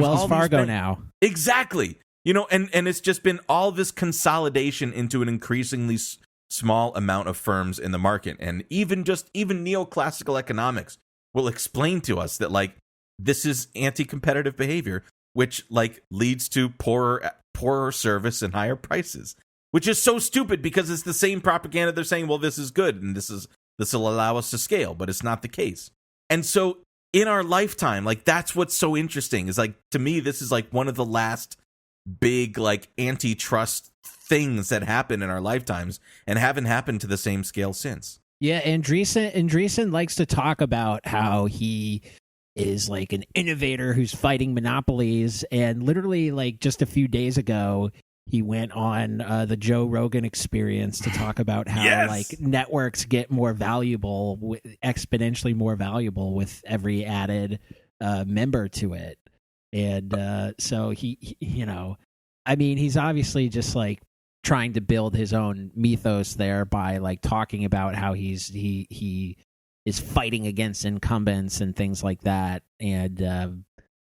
all Fargo now? Exactly. And it's just been all this consolidation into an increasingly small amount of firms in the market. And even neoclassical economics will explain to us that like this is anti-competitive behavior, which like leads to poorer service and higher prices, which is so stupid because it's the same propaganda. They're saying, well, this is good and this will allow us to scale, but it's not the case. And so in our lifetime, like that's what's so interesting is like, to me, this is like one of the last big like antitrust things that happen in our lifetimes and haven't happened to the same scale since. Yeah, Andreessen likes to talk about how he is like an innovator who's fighting monopolies, and literally like just a few days ago he went on the Joe Rogan Experience to talk about how like networks get more valuable, exponentially more valuable with every added member to it. And so he, you know, I mean, he's obviously just like trying to build his own mythos there by like talking about how he is fighting against incumbents and things like that. And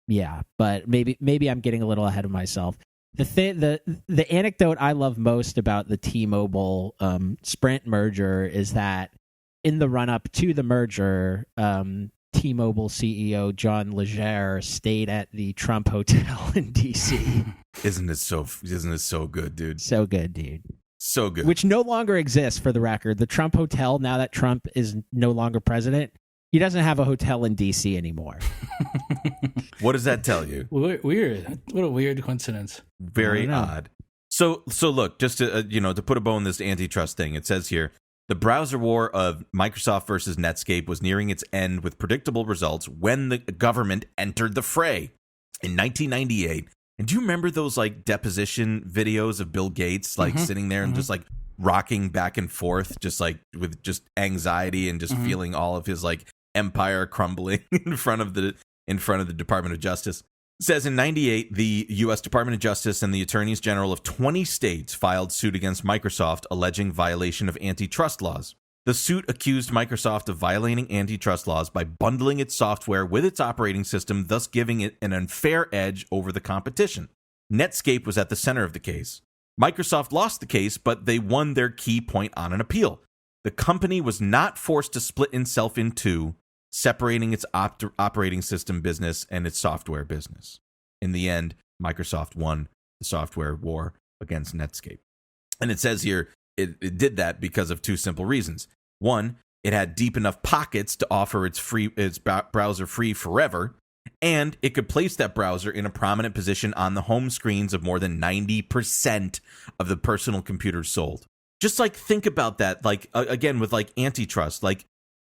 yeah, but maybe I'm getting a little ahead of myself. The anecdote I love most about the T-Mobile Sprint merger is that in the run up to the merger, T-Mobile CEO John Legere stayed at the Trump Hotel in D.C. Isn't it so good, dude? So good, dude. So good. Which no longer exists, for the record. The Trump Hotel, now that Trump is no longer president, he doesn't have a hotel in D.C. anymore. What does that tell you? Weird. What a weird coincidence. Very odd. So look, just to to put a bow in this antitrust thing, it says here, the browser war of Microsoft versus Netscape was nearing its end with predictable results when the government entered the fray in 1998. And do you remember those like deposition videos of Bill Gates like sitting there and just like rocking back and forth, just like with just anxiety and just feeling all of his like empire crumbling in front of the Department of Justice? It says in 98, the U.S. Department of Justice and the attorneys general of 20 states filed suit against Microsoft alleging violation of antitrust laws. The suit accused Microsoft of violating antitrust laws by bundling its software with its operating system, thus giving it an unfair edge over the competition. Netscape was at the center of the case. Microsoft lost the case, but they won their key point on an appeal. The company was not forced to split itself in two, separating its operating system business and its software business. In the end, Microsoft won the software war against Netscape. And it says here, it did that because of two simple reasons. One, it had deep enough pockets to offer its browser free forever, and it could place that browser in a prominent position on the home screens of more than 90% of the personal computers sold. Just like think about that, like again with like antitrust, like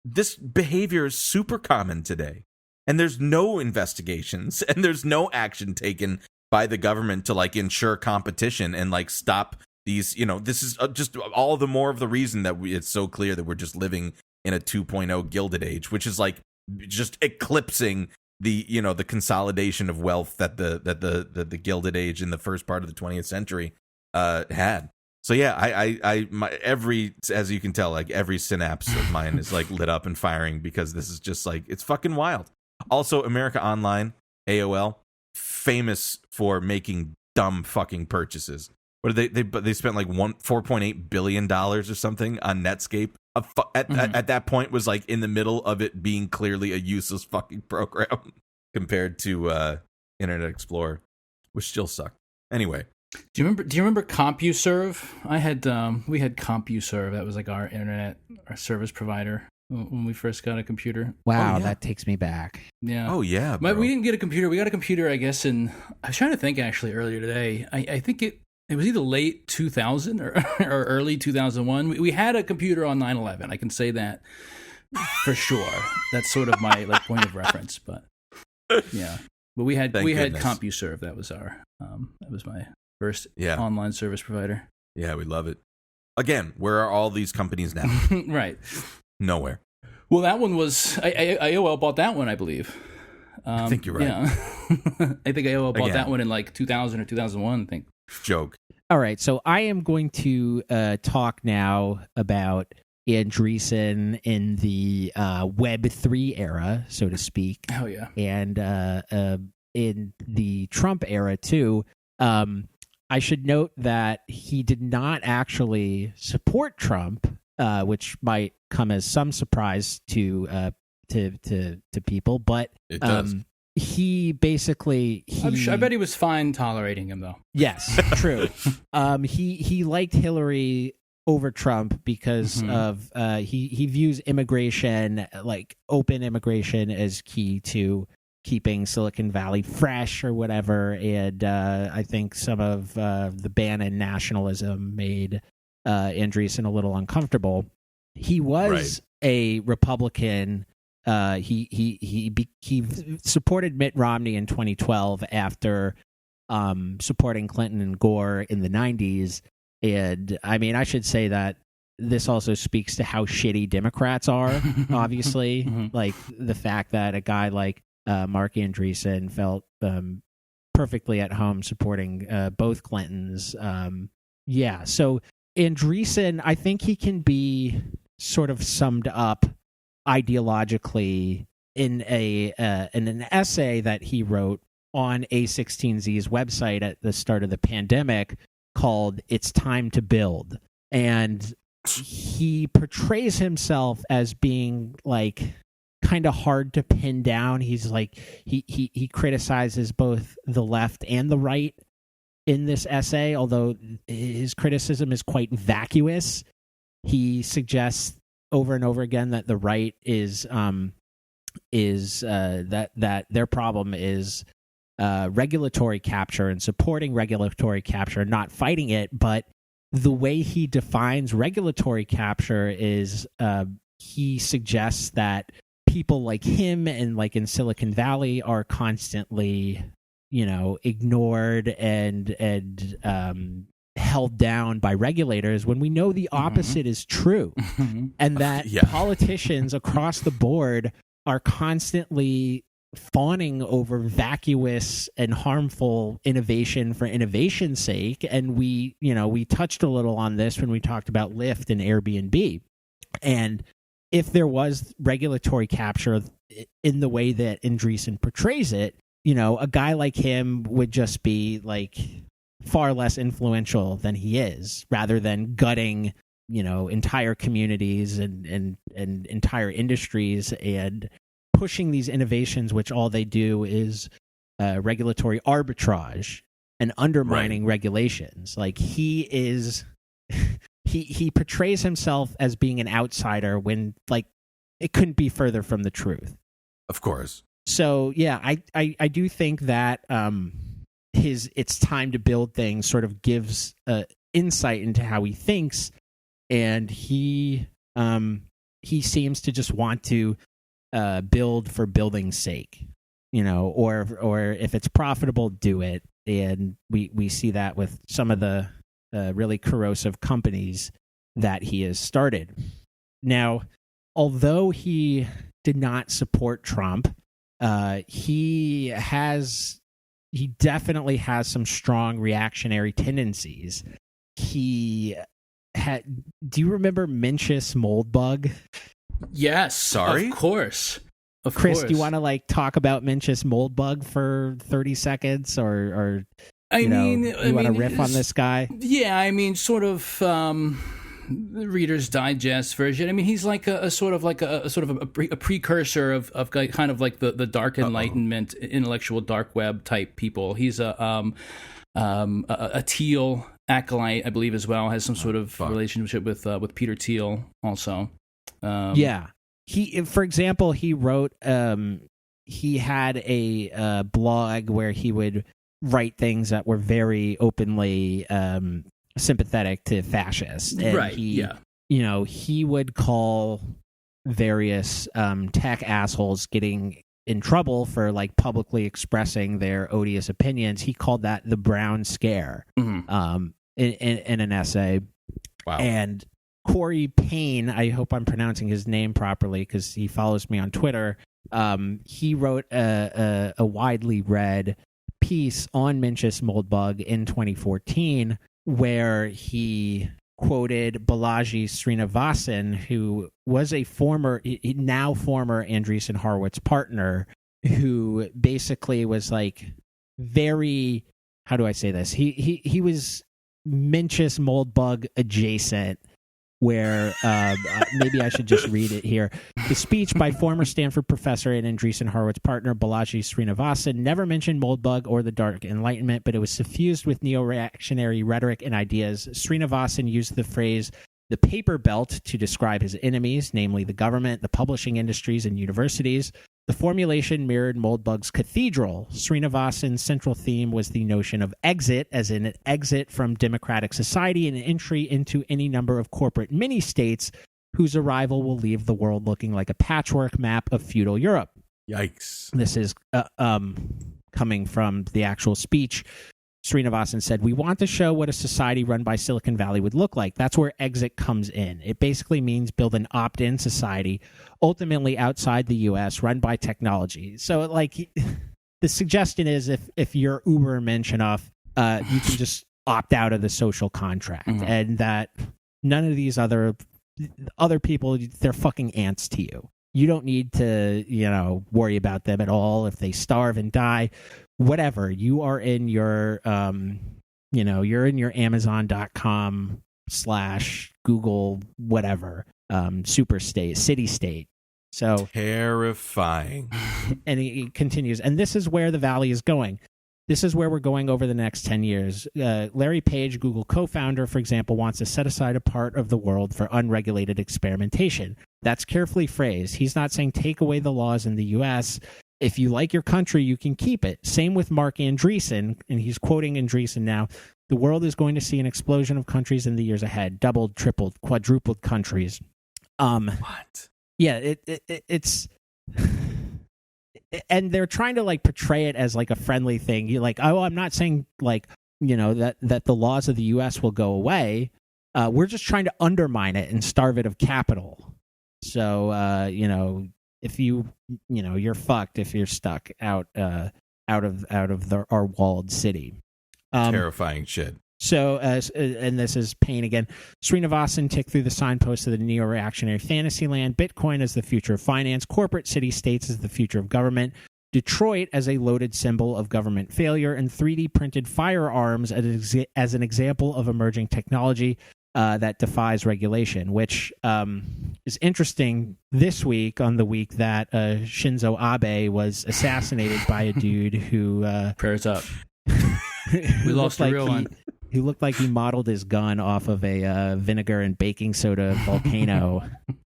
this behavior is super common today, and there's no investigations and there's no action taken by the government to like ensure competition and like stop these, this is just all the more of the reason that it's so clear that we're just living in a 2.0 Gilded Age, which is like just eclipsing the, the consolidation of wealth that the Gilded Age in the first part of the 20th century had. So yeah, as you can tell, like every synapse of mine is like lit up and firing because this is just like, it's fucking wild. Also, America Online, AOL, famous for making dumb fucking purchases. What did they spent like $4.8 billion or something on Netscape. At that point was like in the middle of it being clearly a useless fucking program compared to Internet Explorer, which still sucked. Anyway. Do you remember CompuServe? We had CompuServe. That was like our service provider when we first got a computer. Wow, that takes me back. Yeah. Oh yeah. But we didn't get a computer. We got a computer, I guess, I was trying to think actually earlier today. I think it was either late 2000 or early 2001. We had a computer on 9/11. I can say that for sure. That's sort of my like point of reference. But yeah, but we had CompuServe. That was my first online service provider. Yeah, we love it. Again, where are all these companies now? Right. Nowhere. Well, that one was AOL bought that one, I believe. I think you're right. Yeah. I think AOL bought that one in like 2000 or 2001, I think. Joke. All right, so I am going to talk now about Andreessen in the Web 3 era, so to speak. Oh, yeah. And in the Trump era, too. I should note that he did not actually support Trump, which might come as some surprise to people, but it does. He basically I bet he was fine tolerating him though. Yes, true. He liked Hillary over Trump because of he views immigration, like open immigration, as key to keeping Silicon Valley fresh or whatever. And I think some of the Bannon nationalism made Andreessen a little uncomfortable. He was a Republican. He supported Mitt Romney in 2012 after supporting Clinton and Gore in the 90s. And I mean, I should say that this also speaks to how shitty Democrats are, obviously. Like the fact that a guy like Marc Andreessen felt perfectly at home supporting both Clintons. So Andreessen, I think he can be sort of summed up ideologically in an essay that he wrote on A16Z's website at the start of the pandemic called "It's Time to Build." And he portrays himself as being like kind of hard to pin down. He's like he criticizes both the left and the right in this essay, although his criticism is quite vacuous. He suggests over and over again that the right is that their problem is regulatory capture and supporting regulatory capture, not fighting it. But the way he defines regulatory capture is he suggests that people like him and like in Silicon Valley are constantly, ignored and held down by regulators, when we know the opposite is true, and that politicians across the board are constantly fawning over vacuous and harmful innovation for innovation's sake. And we touched a little on this when we talked about Lyft and Airbnb. And if there was regulatory capture in the way that Andreessen portrays it, a guy like him would just be like far less influential than he is, rather than gutting, entire communities and entire industries and pushing these innovations, which all they do is regulatory arbitrage and undermining regulations. Like he is, he portrays himself as being an outsider when like it couldn't be further from the truth. Of course. So yeah, I do think that his "It's Time to Build" thing sort of gives insight into how he thinks, and he seems to just want to build for building's sake, or if it's profitable, do it. And we see that with some of the really corrosive companies that he has started. Now, although he did not support Trump, he definitely has some strong reactionary tendencies. He had. Do you remember Mencius Moldbug? Yes. Sorry? Of course. Chris, do you want to talk about Mencius Moldbug for 30 seconds, or you want to riff on this guy? Yeah, I mean, sort of. The Reader's Digest version. I mean, he's like a precursor of kind of like the dark Enlightenment, intellectual dark web type people. He's a Thiel acolyte, I believe, as well. Has some sort of relationship with Peter Thiel also. He, for example, he wrote. He had a blog where he would write things that were very openly sympathetic to fascists. And he would call various tech assholes getting in trouble for publicly expressing their odious opinions. He called that the Brown Scare in an essay. Wow. And Corey Payne, I hope I'm pronouncing his name properly because he follows me on Twitter. He wrote a widely read piece on Mencius Moldbug in 2014 where he quoted Balaji Srinivasan, who was now former Andreessen Horowitz partner, who basically was very, how do I say this? He was Mencius Moldbug adjacent, where maybe I should just read it here. The speech by former Stanford professor and Andreessen Horowitz partner Balaji Srinivasan never mentioned Moldbug or the Dark Enlightenment, but it was suffused with neo-reactionary rhetoric and ideas. Srinivasan used the phrase the paper belt to describe his enemies, namely the government, the publishing industries, and universities. The formulation mirrored Moldbug's Cathedral. Srinivasan's central theme was the notion of exit, as in an exit from democratic society and entry into any number of corporate mini-states whose arrival will leave the world looking like a patchwork map of feudal Europe. Yikes. This is coming from the actual speech. Srinivasan said, "We want to show what a society run by Silicon Valley would look like. That's where exit comes in. It basically means build an opt-in society, ultimately outside the U.S., run by technology." So, like, the suggestion is if you're uber-mensch enough, you can just opt out of the social contract, and that none of these other people, they're fucking ants to you. You don't need to, worry about them at all. If they starve and die, whatever. You are in your, you're in your Amazon.com / Google, whatever, super state, city state. So terrifying. And he continues, and this is where the Valley is going. This is where we're going over the next 10 years. Larry Page, Google co-founder, for example, wants to set aside a part of the world for unregulated experimentation. That's carefully phrased. He's not saying take away the laws in the U.S. If you like your country, you can keep it. Same with Marc Andreessen, and he's quoting Andreessen now. The world is going to see an explosion of countries in the years ahead. Doubled, tripled, quadrupled countries. What? Yeah, it's... And they're trying to like portray it as like a friendly thing. You're like, oh, I'm not saying like, that the laws of the U.S. will go away. We're just trying to undermine it and starve it of capital. So, if you're fucked if you're stuck out of our walled city. Terrifying shit. So, and this is Payne again. Srinivasan ticked through the signposts of the neo-reactionary fantasy land. Bitcoin as the future of finance. Corporate city-states as the future of government. Detroit as a loaded symbol of government failure. And 3D printed firearms as an example of emerging technology that defies regulation, which is interesting this week, on the week that Shinzo Abe was assassinated by a dude who... Prayers up. We lost a real one. He looked like he modeled his gun off of a vinegar and baking soda volcano.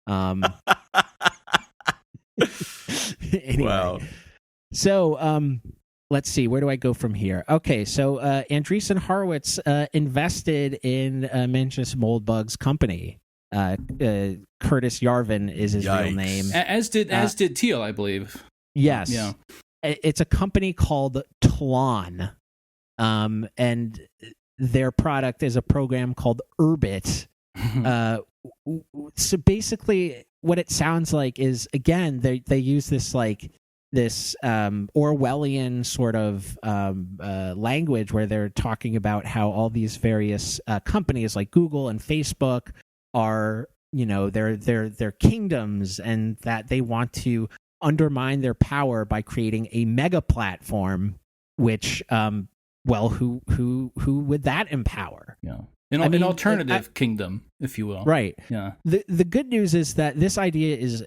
Anyway. Wow. So let's see. Where do I go from here? Okay, so Andreessen Horowitz invested in Mencius Moldbug's company. Curtis Yarvin is his real name. As did Teal, I believe. Yes. Yeah. It's a company called Tlon. And their product is a program called Urbit. So basically what it sounds like is, again, they use this Orwellian sort of language where they're talking about how all these various companies like Google and Facebook are, they're kingdoms, and that they want to undermine their power by creating a mega platform, which who would that empower? Yeah, an alternative kingdom, if you will. Right. Yeah. The good news is that this idea is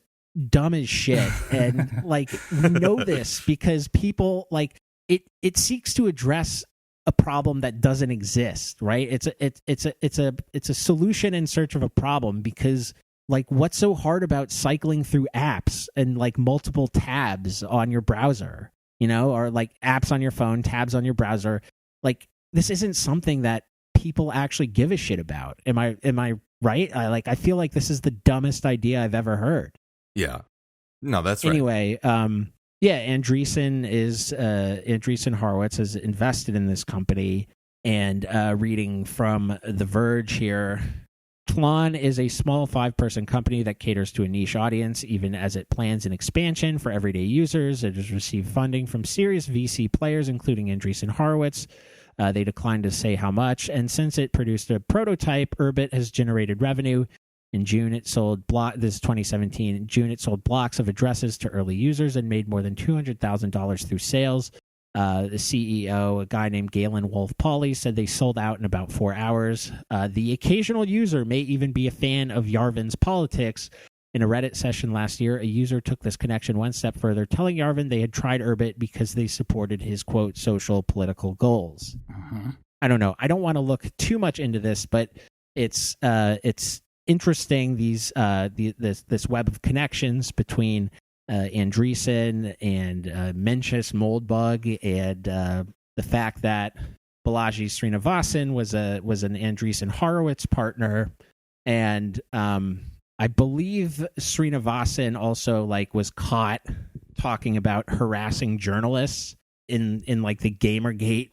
dumb as shit, and like we know this because people like it. It seeks to address a problem that doesn't exist. Right. It's a solution in search of a problem, because like what's so hard about cycling through apps and like multiple tabs on your browser? Or like apps on your phone, tabs on your browser. Like, this isn't something that people actually give a shit about. Am I right? I feel like this is the dumbest idea I've ever heard. Yeah. No, that's right. Anyway, Andreessen Horowitz has invested in this company, and reading from The Verge here, Tlon is a small 5-person company that caters to a niche audience, even as it plans an expansion for everyday users. It has received funding from serious VC players, including Andreessen Horowitz. They declined to say how much, and since it produced a prototype, Urbit has generated revenue. In June, it sold this is 2017. In June, it sold blocks of addresses to early users and made more than $200,000 through sales. The CEO, a guy named Galen Wolf-Pauly, said they sold out in about 4 hours. The occasional user may even be a fan of Yarvin's politics. In a Reddit session last year, a user took this connection one step further, telling Yarvin they had tried Urbit because they supported his, quote, social political goals. I don't know. I don't want to look too much into this, but it's interesting, this web of connections between Andreessen and Mencius Moldbug, and the fact that Balaji Srinivasan was an Andreessen Horowitz partner, and I believe Srinivasan also was caught talking about harassing journalists in like the Gamergate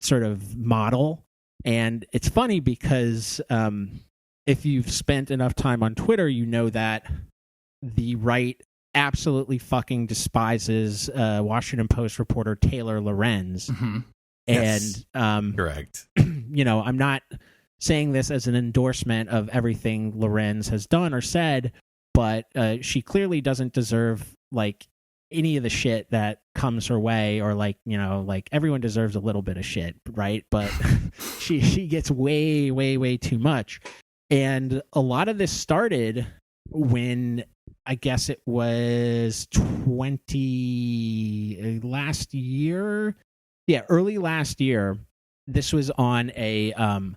sort of model. And it's funny because if you've spent enough time on Twitter, you know that the right absolutely fucking despises Washington Post reporter Taylor Lorenz. Mm-hmm. Yes. And correct. I'm not saying this as an endorsement of everything Lorenz has done or said, but she clearly doesn't deserve any of the shit that comes her way, or everyone deserves a little bit of shit, right? But she gets way too much. And a lot of this started when I guess it was early last year. This was on an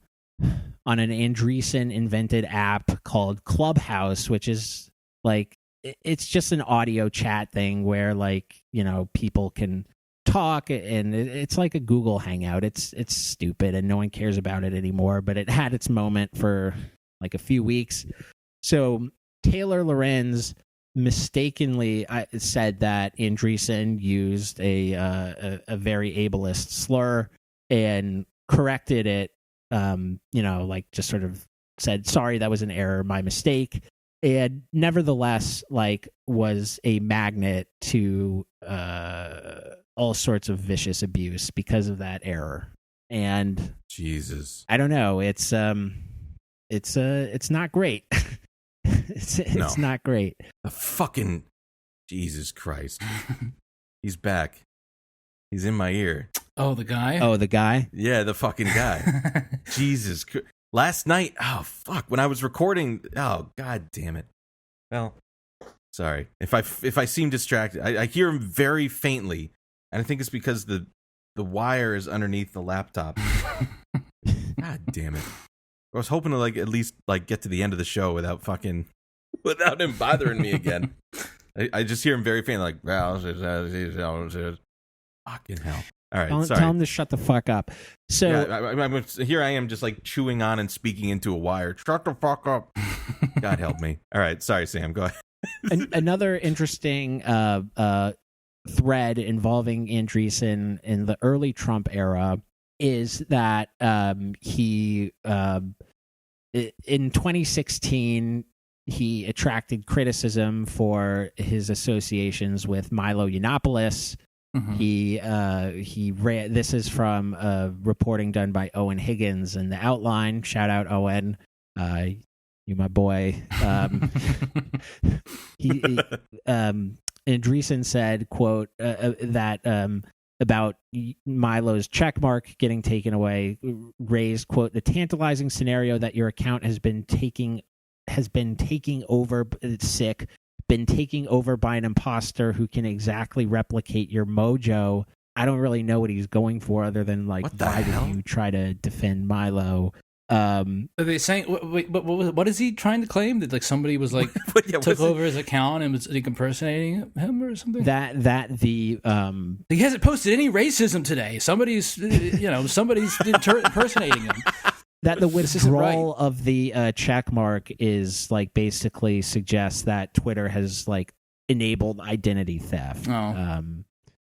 Andreessen invented app called Clubhouse, which is it's just an audio chat thing where people can talk, and it's like a Google Hangout. It's stupid and no one cares about it anymore, but it had its moment for a few weeks. So Taylor Lorenz mistakenly said that Andreessen used a very ableist slur and corrected it. Just sort of said, sorry, that was an error, my mistake. And nevertheless, was a magnet to all sorts of vicious abuse because of that error. And Jesus, I don't know. It's not great. It's not great. The fucking Jesus Christ. He's back. He's in my ear. Oh, the guy? Oh, the guy? Yeah, the fucking guy. Jesus. Last night, oh, fuck. When I was recording, oh, God damn it. Well, sorry. If I seem distracted, I hear him very faintly, and I think it's because the wire is underneath the laptop. God damn it. I was hoping to at least get to the end of the show without him bothering me again. I just hear him very faintly, fucking hell. All right, sorry. Tell him to shut the fuck up. So yeah, here I am, just chewing on and speaking into a wire. Shut the fuck up. God help me. All right, sorry, Sam. Go ahead. Another interesting thread involving Andreessen in the early Trump era is that he in 2016 he attracted criticism for his associations with Milo Yiannopoulos. Mm-hmm. This is from reporting done by Owen Higgins in the Outline. Shout out, Owen. You my boy. Andreessen said, quote, that about Milo's checkmark getting taken away, raised, quote, the tantalizing scenario that your account has been taking over by an imposter who can exactly replicate your mojo. I don't really know what he's going for, other than why would you try to defend Milo? Are they saying? Wait, but what is he trying to claim? That somebody was took over his account and was impersonating him or something? That the he hasn't posted any racism today. Somebody's impersonating him. That the withdrawal of the check mark is basically suggests that Twitter has enabled identity theft. Oh.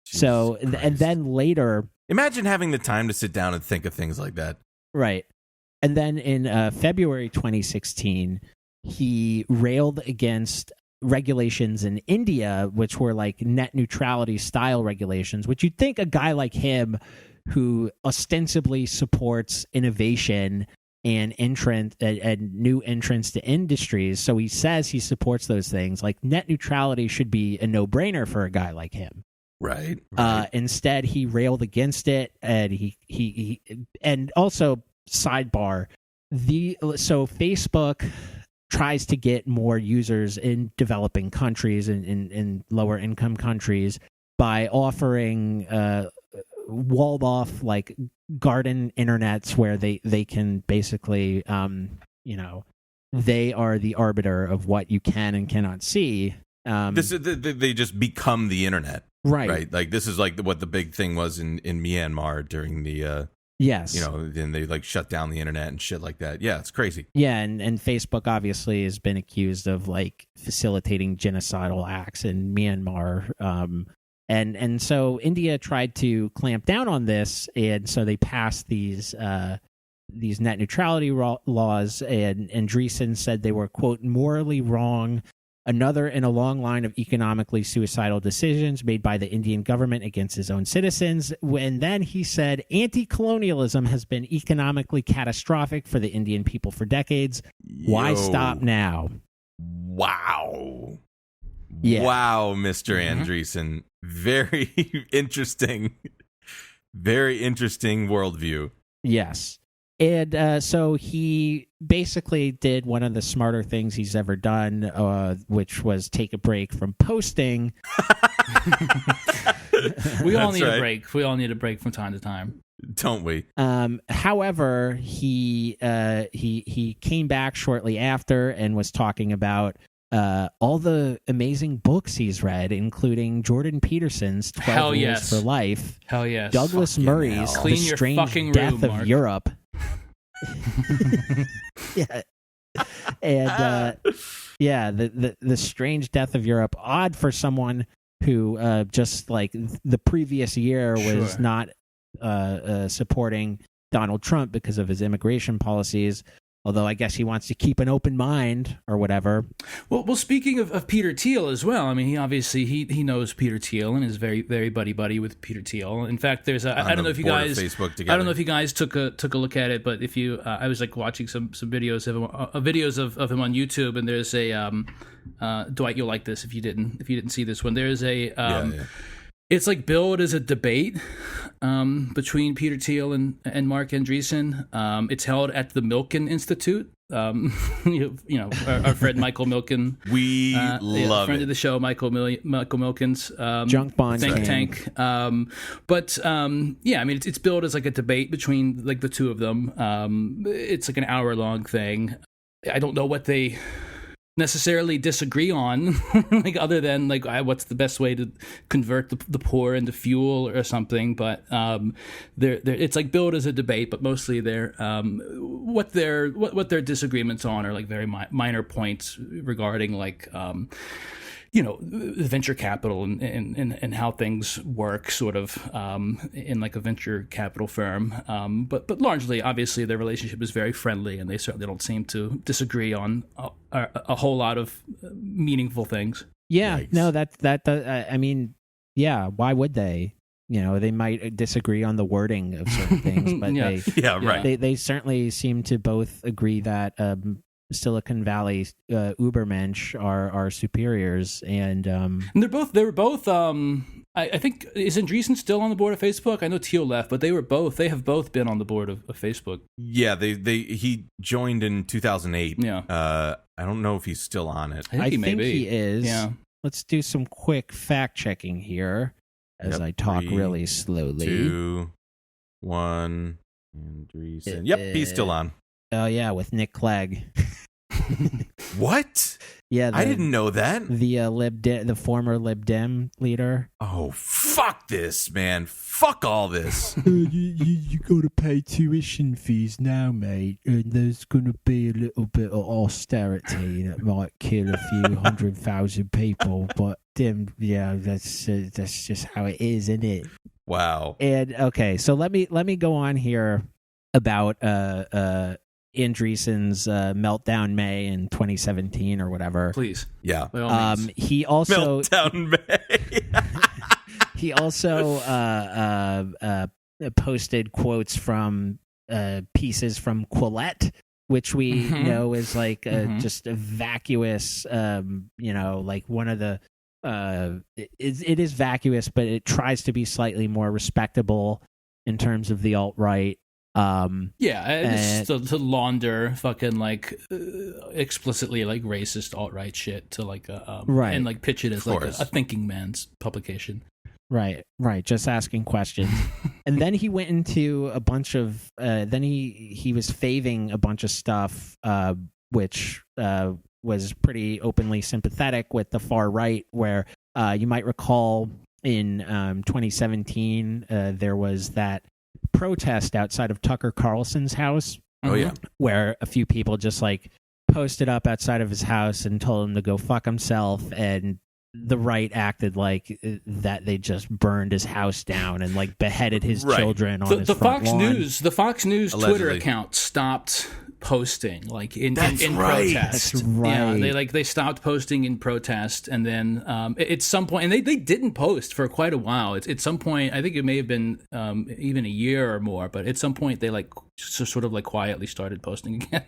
So and then later, imagine having the time to sit down and think of things like that. Right. And then in February 2016, he railed against regulations in India, which were net neutrality style regulations, which you'd think a guy like him, who ostensibly supports innovation and new entrants to industries. So he says he supports those things. Net neutrality should be a no-brainer for a guy like him. Right. Instead, he railed against it, and he and also sidebar, so Facebook tries to get more users in developing countries and in lower income countries by offering walled off garden internets where they can basically they are the arbiter of what you can and cannot see. They just become the internet, right? Like this is like what the big thing was in Myanmar during the yes, then they like shut down the internet and shit like that. Yeah, it's crazy. Yeah, and Facebook obviously has been accused of like facilitating genocidal acts in Myanmar. And so India tried to clamp down on this, and so they passed these net neutrality laws, and Andreessen said they were, quote, morally wrong, another in a long line of economically suicidal decisions made by the Indian government against his own citizens. And then he said, anti-colonialism has been economically catastrophic for the Indian people for decades. Why stop now? Wow. Yeah. Wow, Mr. Andreessen. Very interesting. Very interesting worldview. Yes. And so he basically did one of the smarter things he's ever done, which was take a break from posting. We all need a break. We all need a break from time to time. Don't we? However, he came back shortly after and was talking about all the amazing books he's read, including Jordan Peterson's 12 Rules for Life. Hell yes. Douglas Murray's The Strange Death of Europe. Yeah. And the Strange Death of Europe. Odd for someone who just like the previous year was not supporting Donald Trump because of his immigration policies. Although I guess he wants to keep an open mind or whatever. Well, speaking of Peter Thiel as well, I mean, he obviously he knows Peter Thiel and is very very buddy with Peter Thiel. In fact, there's I don't know if you guys took a look at it, but if you I was like watching some videos of him on YouTube, and there's a Dwight, you'll like this if you didn't see this one. There's a It's like billed as a debate between Peter Thiel and Marc Andreessen. It's held at the Milken Institute. Our friend Michael Milken. We love friend it. of the show, Michael Milken's Junk Bond think tank. I mean, it's billed as like a debate between like the two of them. It's like an hour-long thing. I don't know what they necessarily disagree on, like other than like what's the best way to convert the poor into fuel or something. But it's like billed as a debate, but mostly what their disagreements on are like very minor points regarding like venture capital and how things work sort of in like a venture capital firm. But largely, obviously, their relationship is very friendly, and they certainly don't seem to disagree on a whole lot of meaningful things. Yeah, no, I mean, yeah, why would they? They might disagree on the wording of certain things, but they certainly seem to both agree that Silicon Valley Ubermensch are superiors, and they were both. I think, is Andreessen still on the board of Facebook? I know Thiel left, but they have both been on the board of Facebook. Yeah, he joined in 2008. Yeah, I don't know if he's still on it. I think he he is. Yeah. Let's do some quick fact checking here as I talk 3, really slowly. 2, 1. Andreessen. Yep, he's still on. Oh yeah, with Nick Clegg. What? Yeah, I didn't know that. The former Lib Dem leader. Oh, fuck this, man. Fuck all this. You got to pay tuition fees now, mate, and there's going to be a little bit of austerity that might kill a few 100,000 people, but that's just how it is, isn't it? Wow. And okay, so let me go on here about Andreessen's Meltdown May in 2017 or whatever. Please. Yeah. He also Meltdown May. He also posted quotes from pieces from Quillette, which we know is like just a vacuous, like one of the. It is vacuous, but it tries to be slightly more respectable in terms of the alt-right. To launder fucking like explicitly like racist alt-right shit to like right, and like pitch it as like a thinking man's publication. Right, just asking questions. And then he went into a bunch of then he was faving a bunch of stuff which was pretty openly sympathetic with the far right, where you might recall in 2017 there was that protest outside of Tucker Carlson's house. Oh yeah, where a few people just like posted up outside of his house and told him to go fuck himself, and the right acted like that they just burned his house down and like beheaded his children on his front lawn. The Fox News Allegedly. Twitter account stopped posting like in That's right. protest. That's right. Yeah, they stopped posting in protest, and then at some point, and they didn't post for quite a while. At some point, I think it may have been even a year or more, but at some point they like sort of like quietly started posting again,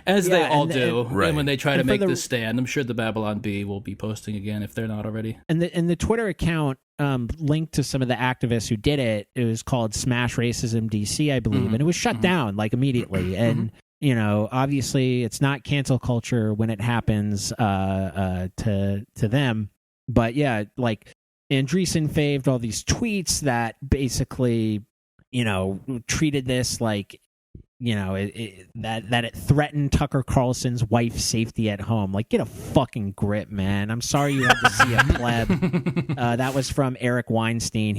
as they all do. Right. When they try to make this stand. I'm sure the Babylon Bee will be posting again if they're not already. And the Twitter account linked to some of the activists who did it. It was called Smash Racism DC, I believe, and it was shut down like immediately. And you know, obviously, it's not cancel culture when it happens to them. But yeah, like Andreessen faved all these tweets that basically, you know, treated this like, you know, that it threatened Tucker Carlson's wife's safety at home. Like, get a fucking grip, man. I'm sorry you had to see a pleb. That was from Eric Weinstein,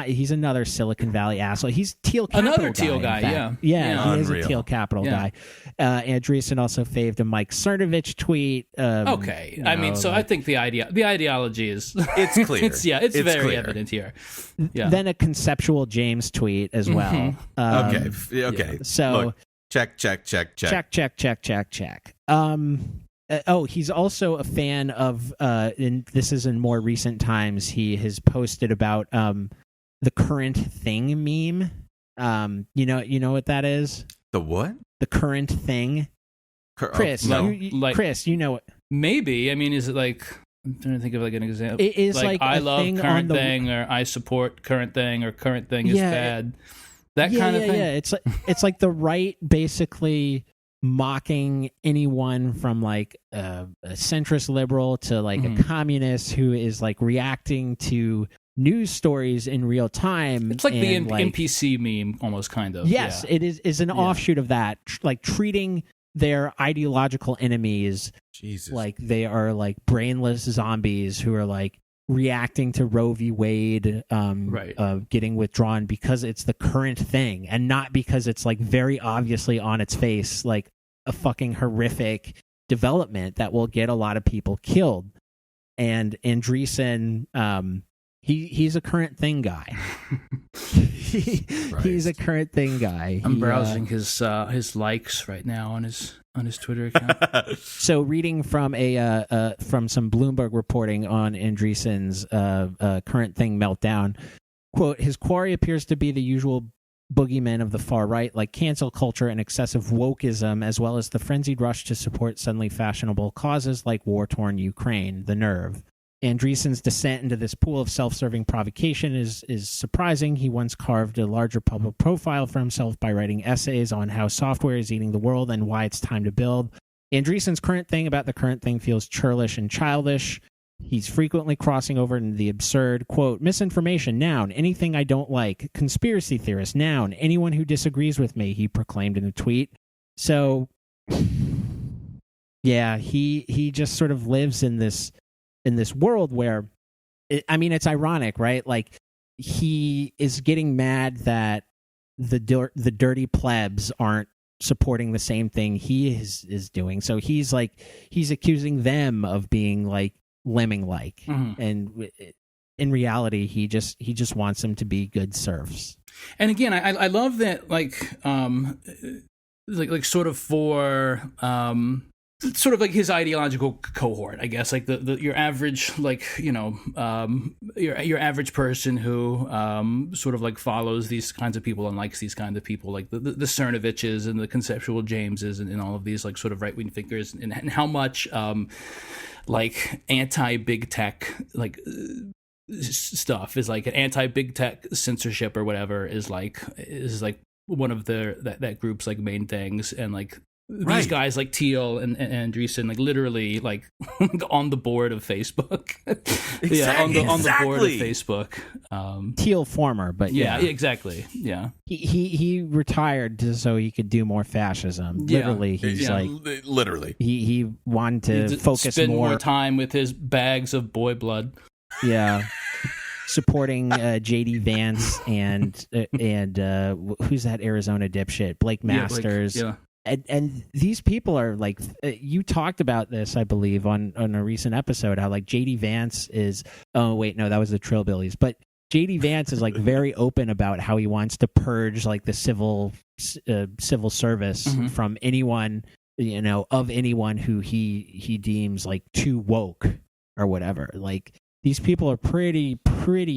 he's another Silicon Valley asshole. He's Teal Capital Another Teal guy, yeah. Yeah, he is a Unreal. Teal Capital guy. Andreessen also faved a Mike Cernovich tweet. Okay, I mean, so I think the ideology is It's clear. it's very clear. evident here. Yeah. Then a conceptual James tweet as well. Okay. So Look, check. check. He's also a fan of this is in more recent times, he has posted about the current thing meme. You know what that is? The what? The current thing. Chris, no. Chris, you know it. Maybe. I mean, is it like, I'm trying to think of like an example. It is like I a love thing current on the- thing, or I support current thing, or current thing is Yeah, bad. That kind of thing. Yeah, it's like the right basically mocking anyone from like a centrist liberal to like a communist who is like reacting to news stories in real time. It's like the and, like, NPC meme, almost kind of. Yes, yeah. it is an offshoot of that, like treating their ideological enemies Jesus. like they are like brainless zombies who are like reacting to Roe v. Wade getting withdrawn because it's the current thing and not because it's like very obviously on its face like a fucking horrific development that will get a lot of people killed. And Andreessen, he's a current thing guy. He's a current thing guy. I'm browsing his likes right now on his Twitter account. So reading from from some Bloomberg reporting on Andreessen's current thing meltdown, quote, his quarry appears to be the usual boogeymen of the far right, like cancel culture and excessive wokeism, as well as the frenzied rush to support suddenly fashionable causes like war-torn Ukraine, the nerve. Andreessen's descent into this pool of self-serving provocation is surprising. He once carved a larger public profile for himself by writing essays on how software is eating the world and why it's time to build. Andreessen's current thing about the current thing feels churlish and childish. He's frequently crossing over into the absurd, quote, misinformation, noun, anything I don't like, conspiracy theorist, noun, anyone who disagrees with me, he proclaimed in a tweet. So, yeah, he just sort of lives in this world where, it's ironic, right? Like, he is getting mad that the dirty plebs aren't supporting the same thing he is doing. So he's accusing them of being like lemming-like, and in reality, he just wants them to be good serfs. And again, I love that, like sort of for sort of like his ideological cohort, I guess, like your average, like, you know, your average person who sort of like follows these kinds of people and likes these kinds of people, like the Cernoviches and the conceptual Jameses and all of these like sort of right wing thinkers, and how much like anti big tech like stuff is like an anti big tech censorship or whatever is like one of that group's like main things, and like these guys like Thiel and Andreessen, like literally like on the board of Facebook. Yeah, on the board of Facebook. Thiel former, but yeah, exactly. Yeah, he retired so he could do more fascism. Literally, he's like literally he wanted to focus spend more time with his bags of boy blood. Yeah. Supporting JD Vance and who's that Arizona dipshit, Blake Masters. And these people are like, you talked about this, I believe, on a recent episode, how like JD Vance is, oh wait, no, that was the Trillbillies, but JD Vance is like very open about how he wants to purge like the civil service from anyone, of anyone who he deems like too woke or whatever. Like, these people are pretty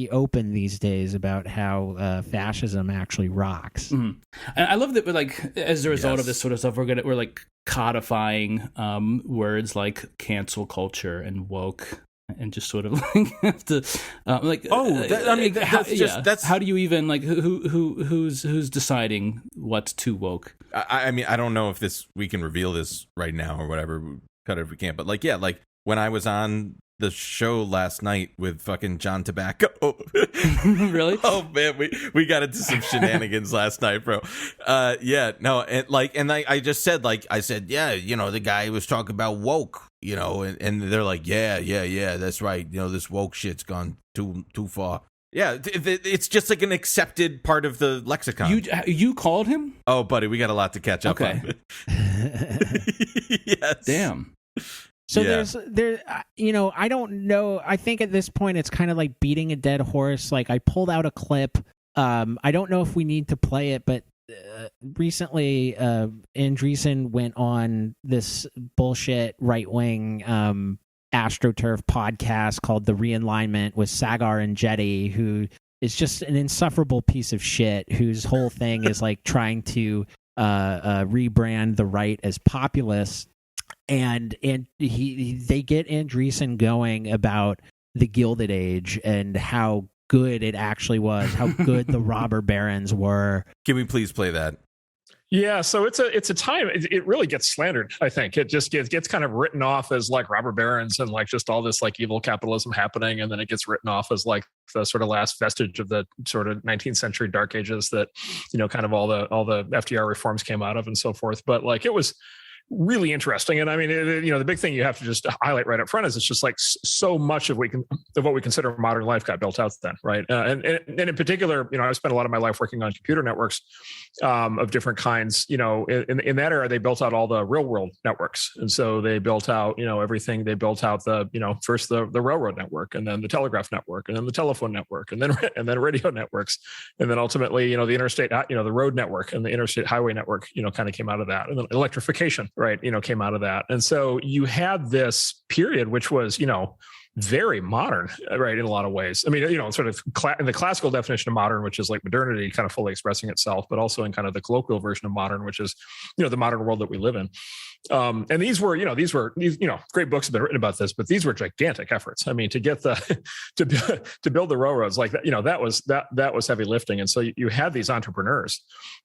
open these days about how fascism actually rocks. And I love that we're like, as a result of this sort of stuff, we're like codifying words like cancel culture and woke, and just sort of like have to how do you even like who's deciding what's too woke? I mean, I don't know if we can reveal this right now or whatever. We'll cut it if we can't. But like, yeah, like when I was on the show last night with fucking John Tobacco. Really? Oh man, we got into some shenanigans last night, bro. I just said, like, I said, yeah, the guy was talking about woke, and they're like, yeah, that's right. This woke shit's gone too far. Yeah, it's just like an accepted part of the lexicon. You called him? Oh, buddy, we got a lot to catch up on. Yes. Damn. So I don't know. I think at this point it's kind of like beating a dead horse. Like, I pulled out a clip. I don't know if we need to play it, but recently Andreessen went on this bullshit right-wing AstroTurf podcast called The Realignment with Sagar and Jetty, who is just an insufferable piece of shit, whose whole thing is like trying to rebrand the right as populist. And they get Andreessen going about the Gilded Age and how good it actually was, how good the robber barons were. Can we please play that? Yeah, so it's a time it really gets slandered. I think it just gets kind of written off as like robber barons and like just all this like evil capitalism happening, and then it gets written off as like the sort of last vestige of the sort of 19th century dark ages that kind of all the FDR reforms came out of and so forth. But like, it was really interesting. And I mean, the big thing you have to just highlight right up front is it's just like so much of what we consider modern life got built out then, right? And in particular, I spent a lot of my life working on computer networks of different kinds. In that era, they built out all the real world networks, and so they built out everything. They built out the first the railroad network, and then the telegraph network, and then the telephone network, and then radio networks, and then ultimately the interstate the road network and the interstate highway network kind of came out of that, and then electrification, right, came out of that. And so you had this period which was very modern, right, in a lot of ways. I mean, sort of in the classical definition of modern, which is like modernity kind of fully expressing itself, but also in kind of the colloquial version of modern, which is the modern world that we live in. And these were great books have been written about this, but these were gigantic efforts. I mean, to get to build the railroads like that, that was heavy lifting. And so you had these entrepreneurs,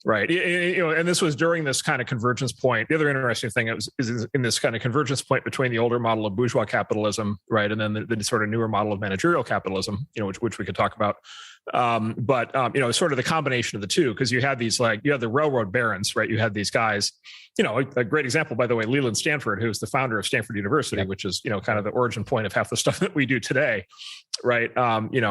right? And this was during this kind of convergence point. The other interesting thing is in this kind of convergence point between the older model of bourgeois capitalism, right, and then the sort of newer model of managerial capitalism, which we could talk about. But sort of the combination of the two, because you had these you had the railroad barons, right? You had these guys, a great example, by the way, Leland Stanford, who's the founder of Stanford University, which is, kind of the origin point of half the stuff that we do today, right?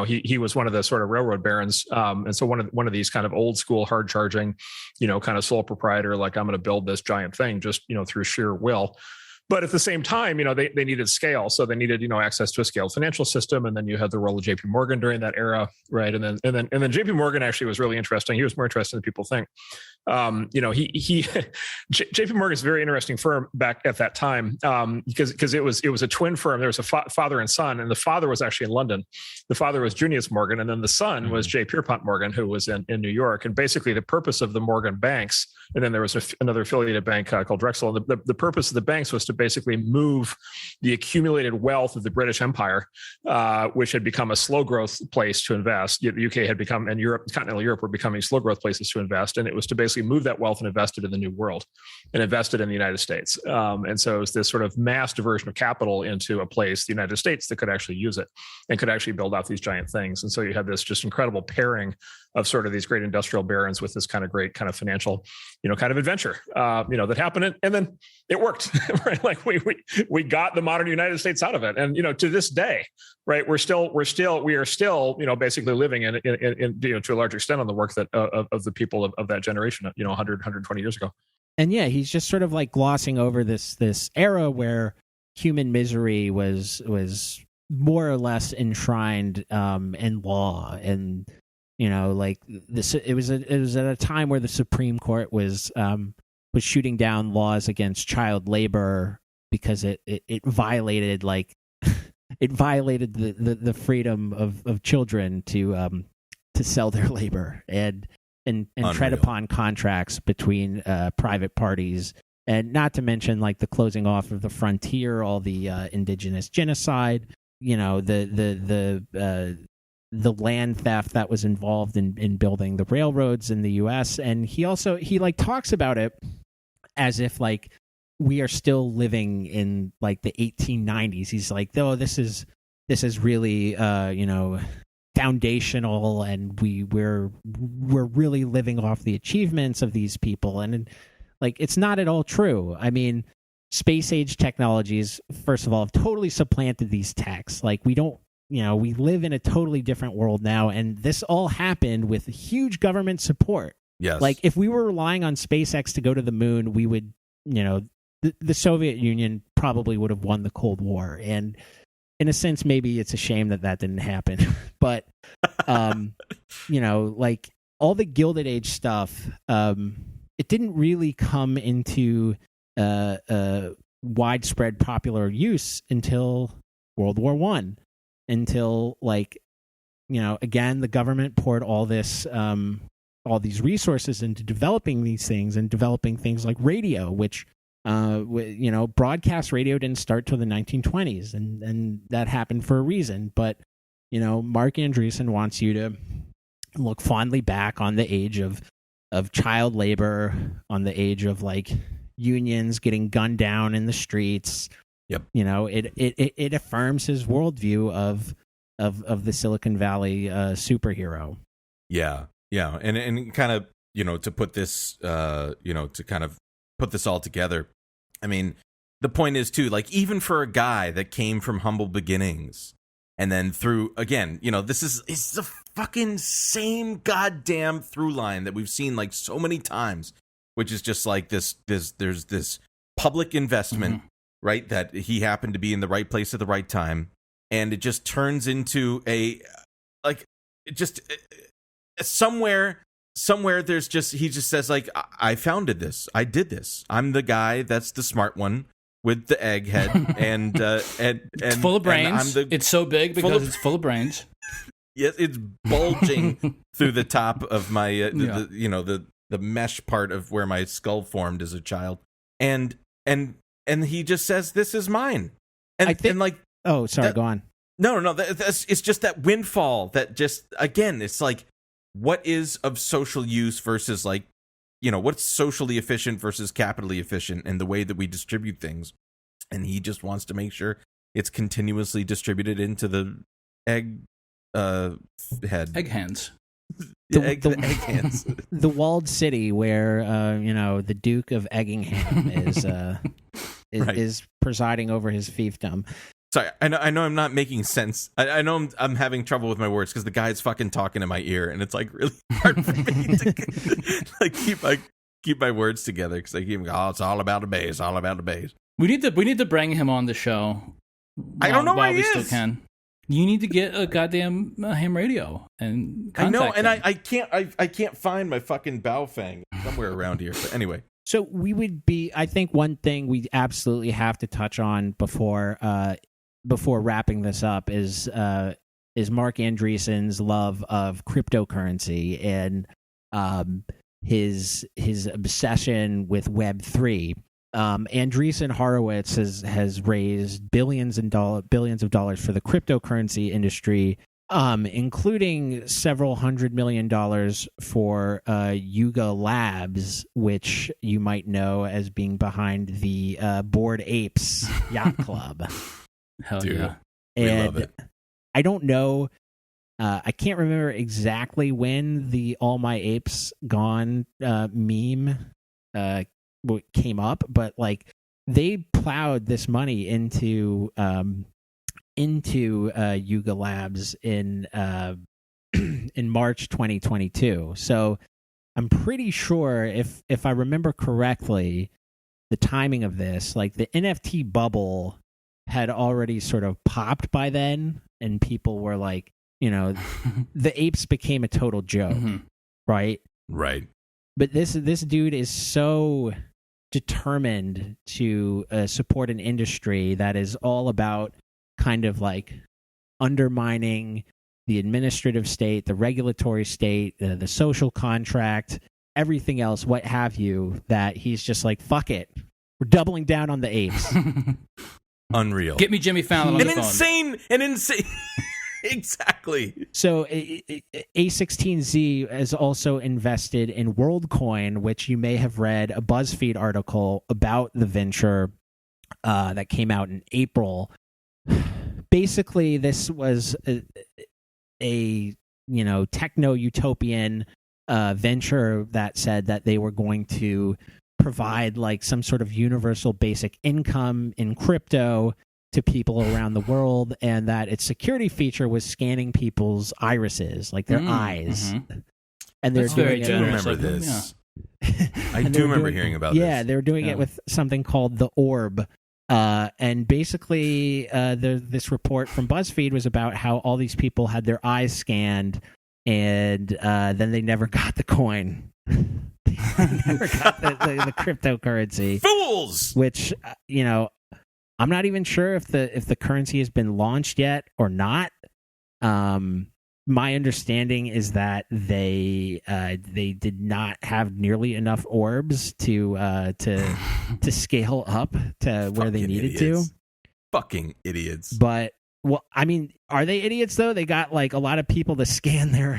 He was one of the sort of railroad barons. And so one of these kind of old school, hard charging, kind of sole proprietor, like, I'm going to build this giant thing just, through sheer will. But at the same time, they needed scale. So they needed, access to a scaled financial system. And then you had the role of JP Morgan during that era, right? And then JP Morgan actually was really interesting. He was more interesting than people think. JP Morgan is a very interesting firm back at that time, because it was a twin firm. There was a father and son, and the father was actually in London. The father was Junius Morgan, and then the son was J. Pierpont Morgan, who was in New York. And basically the purpose of the Morgan banks, and then there was another affiliated bank called Drexel. And the purpose of the banks was to basically move the accumulated wealth of the British Empire, which had become a slow growth place to invest. The UK had become, and continental Europe were becoming slow growth places to invest. And it was to basically basically moved that wealth and invested in the New World and invested in the United States. And so it's this sort of mass diversion of capital into a place, the United States, that could actually use it and could actually build out these giant things. And so you had this just incredible pairing of sort of these great industrial barons with this kind of great kind of financial, kind of adventure, that happened. And then it worked, right? Like we got the modern United States out of it. And, to this day, right, we are still, basically living in to a large extent on the work that of the people of that generation, 100, 120 years ago. And yeah, he's just sort of like glossing over this era where human misery was more or less enshrined in law, and like this. It was at a time where the Supreme Court was shooting down laws against child labor because it violated it violated the freedom of children to sell their labor and tread upon contracts between private parties, and not to mention like the closing off of the frontier, all the indigenous genocide, the land theft that was involved in building the railroads in the U.S. And he talks about it as if like we are still living in like the 1890s. He's like, oh, this is really foundational, and we're really living off the achievements of these people, and like it's not at all true. I mean, space age technologies, first of all, have totally supplanted these techs. Like we don't, we live in a totally different world now, and this all happened with huge government support. Yes. Like if we were relying on SpaceX to go to the moon, we would, the Soviet Union probably would have won the Cold War. And in a sense, maybe it's a shame that didn't happen. But, like all the Gilded Age stuff, it didn't really come into widespread popular use until World War I. Until again, the government poured all these resources into developing these things and developing things like radio, which broadcast radio didn't start till the 1920s, and that happened for a reason. But Marc Andreessen wants you to look fondly back on the age of child labor, on the age of like unions getting gunned down in the streets. Yep. It affirms his worldview of the Silicon Valley superhero. Yeah, and kind of to put this to kind of put this all together. I mean, the point is too, like even for a guy that came from humble beginnings and then through again, it's the fucking same goddamn through line that we've seen like so many times, which is just like there's this public investment. Mm-hmm. Right, that he happened to be in the right place at the right time, and it just turns into somewhere there's just he just says like I founded this, I did this, I'm the guy that's the smart one with the egghead and it's full of brains. It's so big because it's full of brains. Yes, it's bulging through the top of my the mesh part of where my skull formed as a child, and he just says, "This is mine," oh, sorry, go on. No, it's just that windfall that just again, it's like, what is of social use versus like, what's socially efficient versus capitally efficient, and the way that we distribute things, and he just wants to make sure it's continuously distributed into the egg hands. The egg hands. The walled city where the Duke of Eggingham is presiding over his fiefdom. Sorry, I know I'm not making sense. I know I'm having trouble with my words because the guy's fucking talking in my ear, and it's like really hard for me to like keep my words together because I keep going, oh, it's all about the base, all about the base. We need to bring him on the show. I don't know where he is. Still can. You need to get a goddamn ham radio and contact I know, and him. I can't find my fucking Baofeng somewhere around here. But anyway, so we would be. I think one thing we absolutely have to touch on before wrapping this up is Marc Andreessen's love of cryptocurrency and his obsession with Web3. Andreessen Horowitz has raised billions of dollars for the cryptocurrency industry including several $100 million for Yuga Labs, which you might know as being behind the Bored Apes Yacht Club. Hell Dude, yeah. we And love it. I don't know. I can't remember exactly when the All My Apes Gone meme came up, but like they plowed this money into Yuga Labs in in March 2022. So I'm pretty sure if I remember correctly, the timing of this, like the NFT bubble had already sort of popped by then, and people were like, you know, the apes became a total joke, right? Right. But this dude is so determined to support an industry that is all about kind of like undermining the administrative state, the regulatory state, the social contract, everything else, what have you, that he's just like, fuck it. We're doubling down on the apes. Unreal. Get me Jimmy Fallon on the phone. An insane. Exactly. So A16Z has also invested in WorldCoin, which you may have read a BuzzFeed article about the venture that came out in April. Basically, this was a techno-utopian venture that said that they were going to provide like some sort of universal basic income in crypto to people around the world, and that its security feature was scanning people's irises, like their eyes. And they're That's doing very it. generous. I remember Like, this. yeah. I do remember hearing about this. Yeah, they were doing it with something called the Orb. And basically, this report from BuzzFeed was about how all these people had their eyes scanned, and then they never got the coin. They never got the cryptocurrency. Fools! Which, I'm not even sure if the currency has been launched yet or not. My understanding is that they did not have nearly enough orbs to scale up to where they needed to. Fucking idiots. But well, I mean, are they idiots though? They got like a lot of people to scan their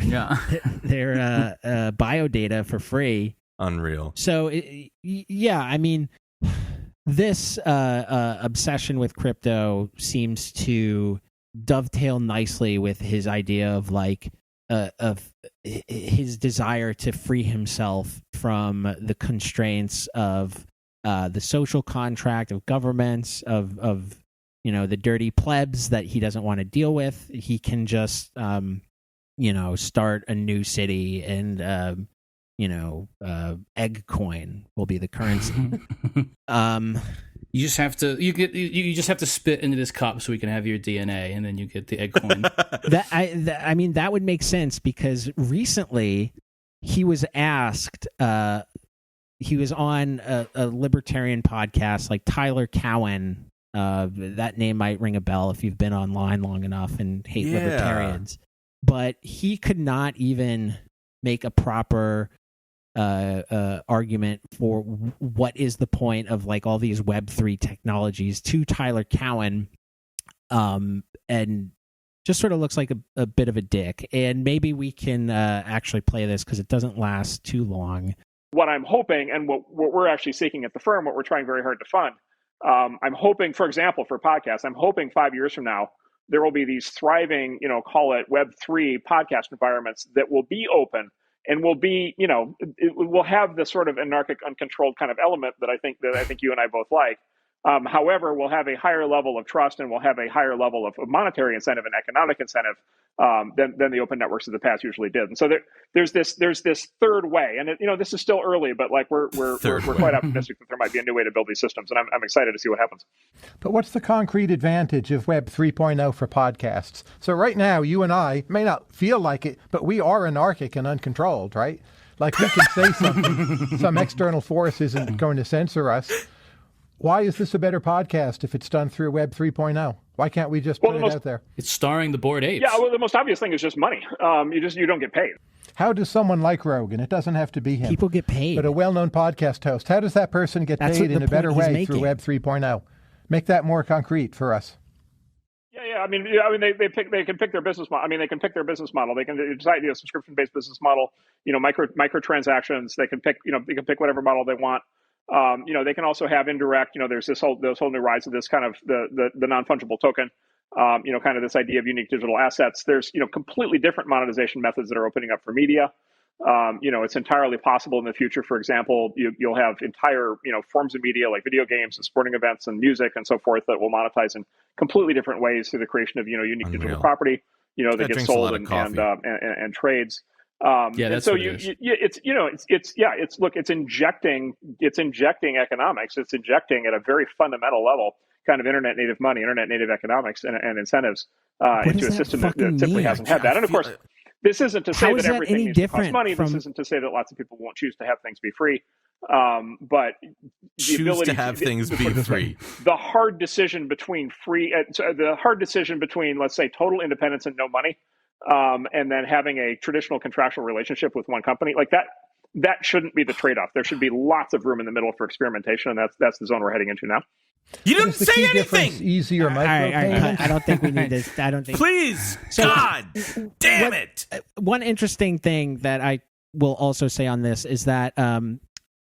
bio data for free. Unreal. So yeah, I mean, this obsession with crypto seems to dovetail nicely with his idea of like of his desire to free himself from the constraints of the social contract of governments, of the dirty plebs that he doesn't want to deal with. He can just start a new city, and egg coin will be the currency. You just have to you just have to spit into this cup so we can have your DNA, and then you get the egg coin. I mean, that would make sense, because recently he was asked. He was on a libertarian podcast, like Tyler Cowen. That name might ring a bell if you've been online long enough and hate libertarians. But he could not even make a proper argument for what is the point of like all these Web3 technologies to Tyler Cowen, and just sort of looks like a bit of a dick. And maybe we can actually play this because it doesn't last too long. What I'm hoping, and what we're actually seeking at the firm, what we're trying very hard to fund, I'm hoping, for example, for podcasts, I'm hoping 5 years from now, there will be these thriving, call it Web3 podcast environments that will be open and will be, it will have this sort of anarchic, uncontrolled kind of element that I think you and I both like. However, we'll have a higher level of trust, and we'll have a higher level of monetary incentive and economic incentive than the open networks of the past usually did. And so there's this third way, and this is still early, but like we're quite optimistic that there might be a new way to build these systems, and I'm excited to see what happens. But what's the concrete advantage of Web 3.0 for podcasts? So right now, you and I may not feel like it, but we are anarchic and uncontrolled, right? Like we can say something, some external force isn't going to censor us. Why is this a better podcast if it's done through Web 3.0? Why can't we just put it out there? It's starring the Bored Apes. Yeah, well, the most obvious thing is just money. You don't get paid. How does someone like Rogan, it doesn't have to be him, People get paid, but a well-known podcast host, how does that person get paid in a better way through Web 3.0? Make that more concrete for us. Yeah. I mean, they can pick their business model. I mean, they can pick their business model. They can decide, subscription-based business model. Microtransactions. They can pick, they can pick whatever model they want. They can also have indirect. There's this whole new rise of this kind of the non-fungible token. Kind of this idea of unique digital assets. There's completely different monetization methods that are opening up for media. It's entirely possible in the future. For example, you'll have entire forms of media like video games and sporting events and music and so forth that will monetize in completely different ways through the creation of unique Unreal. digital property. That gets sold and trades. That's so what it is. it's injecting economics. It's injecting at a very fundamental level kind of internet native money, internet native economics and incentives into a system that simply hasn't had that. And of course, this isn't to say that everything needs to cost money. This isn't to say that lots of people won't choose to have things be free. But choose to have things be free. The hard decision between let's say total independence and no money, and then having a traditional contractual relationship with one company like that shouldn't be the trade-off. There should be lots of room in the middle for experimentation, and that's the zone we're heading into now. You didn't say anything. Easier micropayments. I don't think we need this. I don't think. Please, God damn it! One interesting thing that I will also say on this is that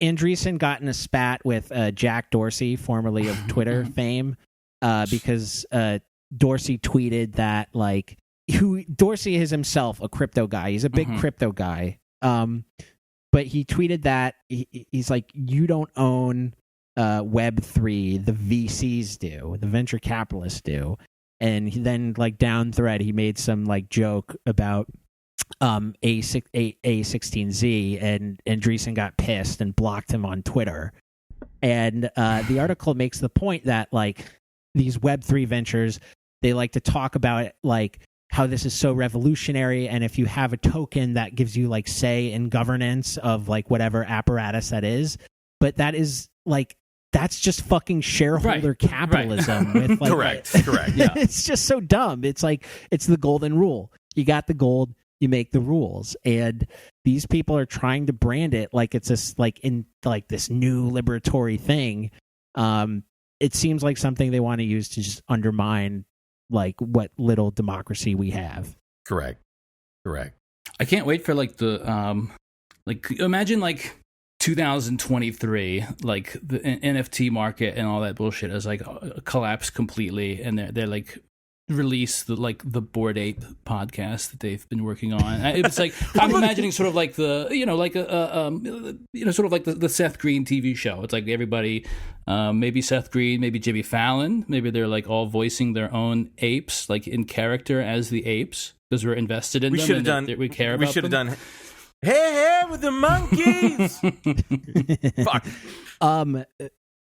Andreessen got in a spat with Jack Dorsey, formerly of Twitter fame, because Dorsey tweeted that Dorsey is himself a crypto guy. He's a big crypto guy. But he tweeted that he's like, you don't own Web3, the VCs do, the venture capitalists do. And then down thread, he made some joke about A16Z, and Andreessen got pissed and blocked him on Twitter. And the article makes the point that these Web3 ventures, they like to talk about how this is so revolutionary, and if you have a token that gives you say in governance of whatever apparatus that is, but that is that's just fucking shareholder capitalism. With correct. Yeah. It's just so dumb. It's it's the golden rule. You got the gold, you make the rules, and these people are trying to brand it like it's this this new liberatory thing. It seems like something they want to use to just undermine what little democracy we have. Correct. I can't wait for the imagine 2023, the NFT market and all that bullshit has collapsed completely, and they're release the Bored Ape podcast that they've been working on. It's I'm imagining sort of the sort of the Seth Green TV show. It's everybody, maybe Seth Green, maybe Jimmy Fallon, maybe they're all voicing their own apes in character as the apes because we're invested in them. We care about them. We should have done hey with the monkeys. Fuck.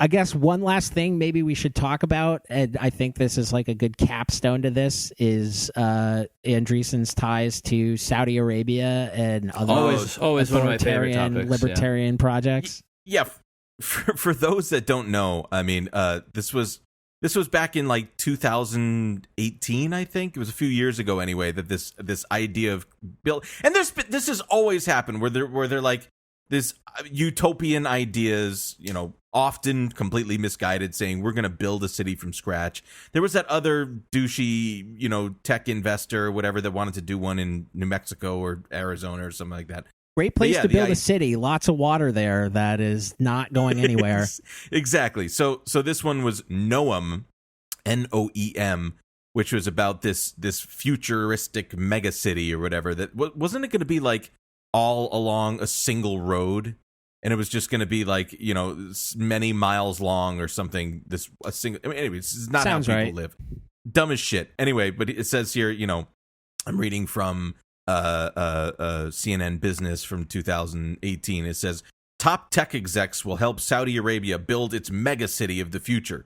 I guess one last thing maybe we should talk about, and I think this is a good capstone to this, is Andreessen's ties to Saudi Arabia and other always one of my favorite topics, libertarian projects. Yeah, for those that don't know, I mean, this was back in 2018, I think. It was a few years ago anyway that this idea of build, and this has always happened where they're this utopian ideas, often completely misguided, saying we're going to build a city from scratch. There was that other douchey, tech investor, whatever, that wanted to do one in New Mexico or Arizona or something like that. Great place to build a city. Lots of water there that is not going anywhere. Exactly. So this one was Noem, Noem, which was about this futuristic mega city or whatever. That wasn't it going to be all along a single road, and it was just going to be many miles long or something. Anyway, this is not Sounds how people right. live. Dumb as shit. Anyway, but it says here, I'm reading from CNN Business from 2018. It says top tech execs will help Saudi Arabia build its mega city of the future.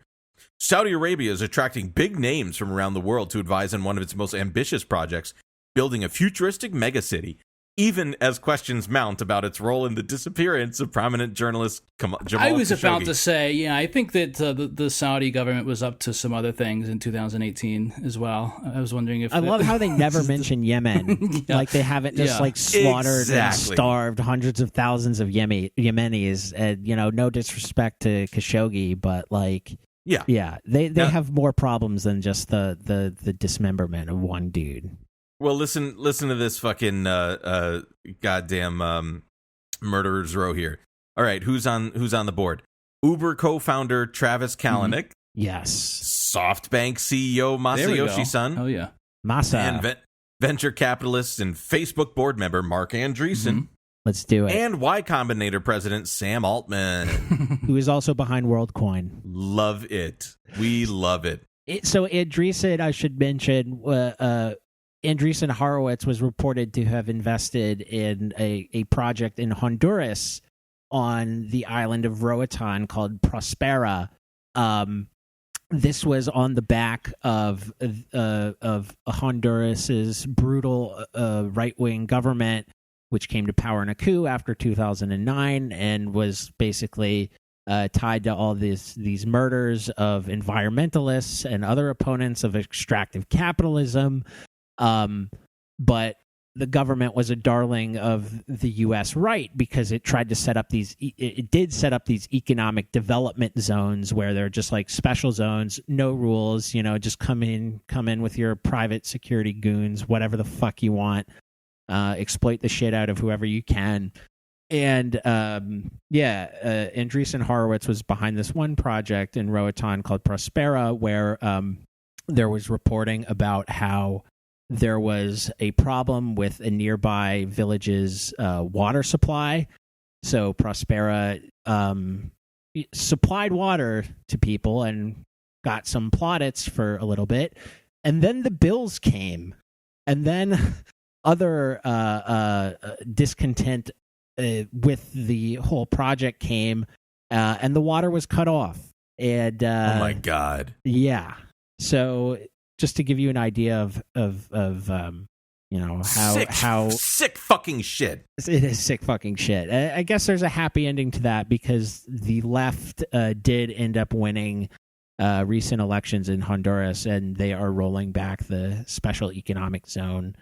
Saudi Arabia is attracting big names from around the world to advise on one of its most ambitious projects, building a futuristic mega city, even as questions mount about its role in the disappearance of prominent journalist Jamal Khashoggi. I was about to say, I think that the Saudi government was up to some other things in 2018 as well. I was wondering if... I love how they never mention Yemen. They haven't just slaughtered and starved hundreds of thousands of Yemenis. And, no disrespect to Khashoggi, but Yeah, they have more problems than just the dismemberment of one dude. Well, listen to this fucking goddamn murderer's row here. All right, who's on the board? Uber co-founder Travis Kalanick. Yes. SoftBank CEO Masayoshi Son. Oh yeah. Masa. And venture capitalist and Facebook board member Marc Andreessen. Let's do it. And Y Combinator president Sam Altman. Who is also behind WorldCoin. Love it. We love it. So Andreessen, I should mention, Andreessen Horowitz was reported to have invested in a project in Honduras on the island of Roatan called Prospera. This was on the back of Honduras's brutal right-wing government, which came to power in a coup after 2009 and was basically tied to all these murders of environmentalists and other opponents of extractive capitalism. But the government was a darling of the U.S. right because it tried to set up these economic development zones where they're just like special zones, no rules, just come in with your private security goons, whatever the fuck you want, exploit the shit out of whoever you can. And Andreessen Horowitz was behind this one project in Roatan called Prospera, where there was reporting about how there was a problem with a nearby village's water supply. So Prospera supplied water to people and got some plaudits for a little bit. And then the bills came. And then other discontent with the whole project came, and the water was cut off. And oh my God. Yeah. So just to give you an idea of how sick fucking shit. It is sick fucking shit. I guess there's a happy ending to that because the left did end up winning recent elections in Honduras, and they are rolling back the special economic zone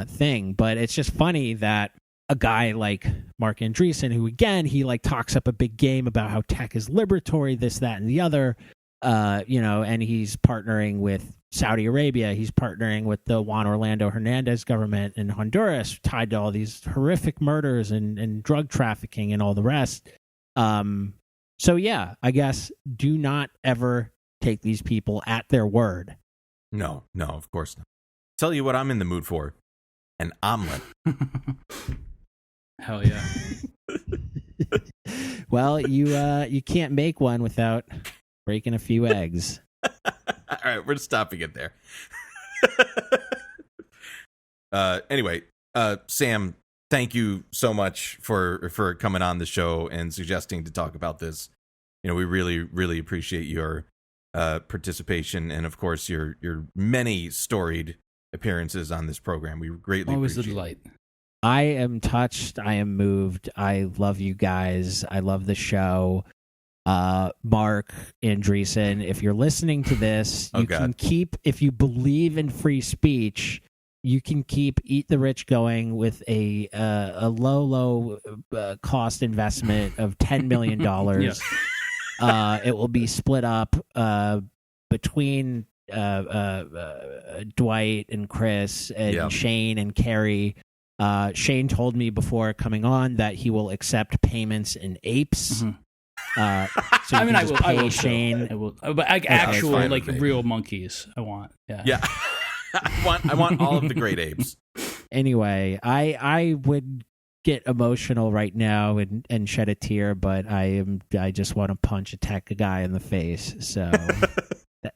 thing. But it's just funny that a guy like Marc Andreessen, who again he like talks up a big game about how tech is liberatory, this, that, and the other, and he's partnering with Saudi Arabia. He's partnering with the Juan Orlando Hernandez government in Honduras, tied to all these horrific murders and drug trafficking and all the rest. So yeah, I guess do not ever take these people at their word. No, of course not. Tell you what I'm in the mood for. An omelet. Hell yeah. Well, you can't make one without breaking a few eggs. All right, we're stopping it there. Anyway, Sam, thank you so much for coming on the show and suggesting to talk about this. We really, really appreciate your participation and, of course, your many storied appearances on this program. We greatly always appreciate a delight. I am touched. I am moved. I love you guys. I love the show. Marc Andreessen, if you're listening to this, you can keep, if you believe in free speech, you can keep Eat the Rich going with a low cost investment of $10 million. Yeah. It will be split up between Dwight and Chris and Shane and Carrie. Shane told me before coming on that he will accept payments in apes. Mm-hmm. So I will pay Shane. I will, but actual like real monkeys. I want. Yeah. I want all of the great apes. Anyway, I would get emotional right now and shed a tear, but I just want to punch a tech guy in the face. So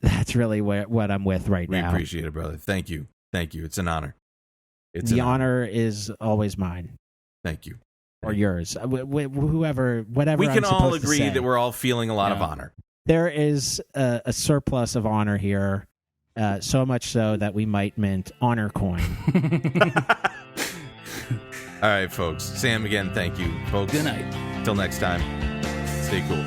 that's really what I'm with right now. We appreciate it, brother. Thank you. It's an honor. The honor is always mine. Thank you. Or yours, whoever, whatever. We can I'm all supposed to agree say. that we're all feeling a lot of honor. There is a surplus of honor here, so much so that we might mint honor coin. All right, folks. Sam, again, thank you, folks. Good night. Till next time, stay cool.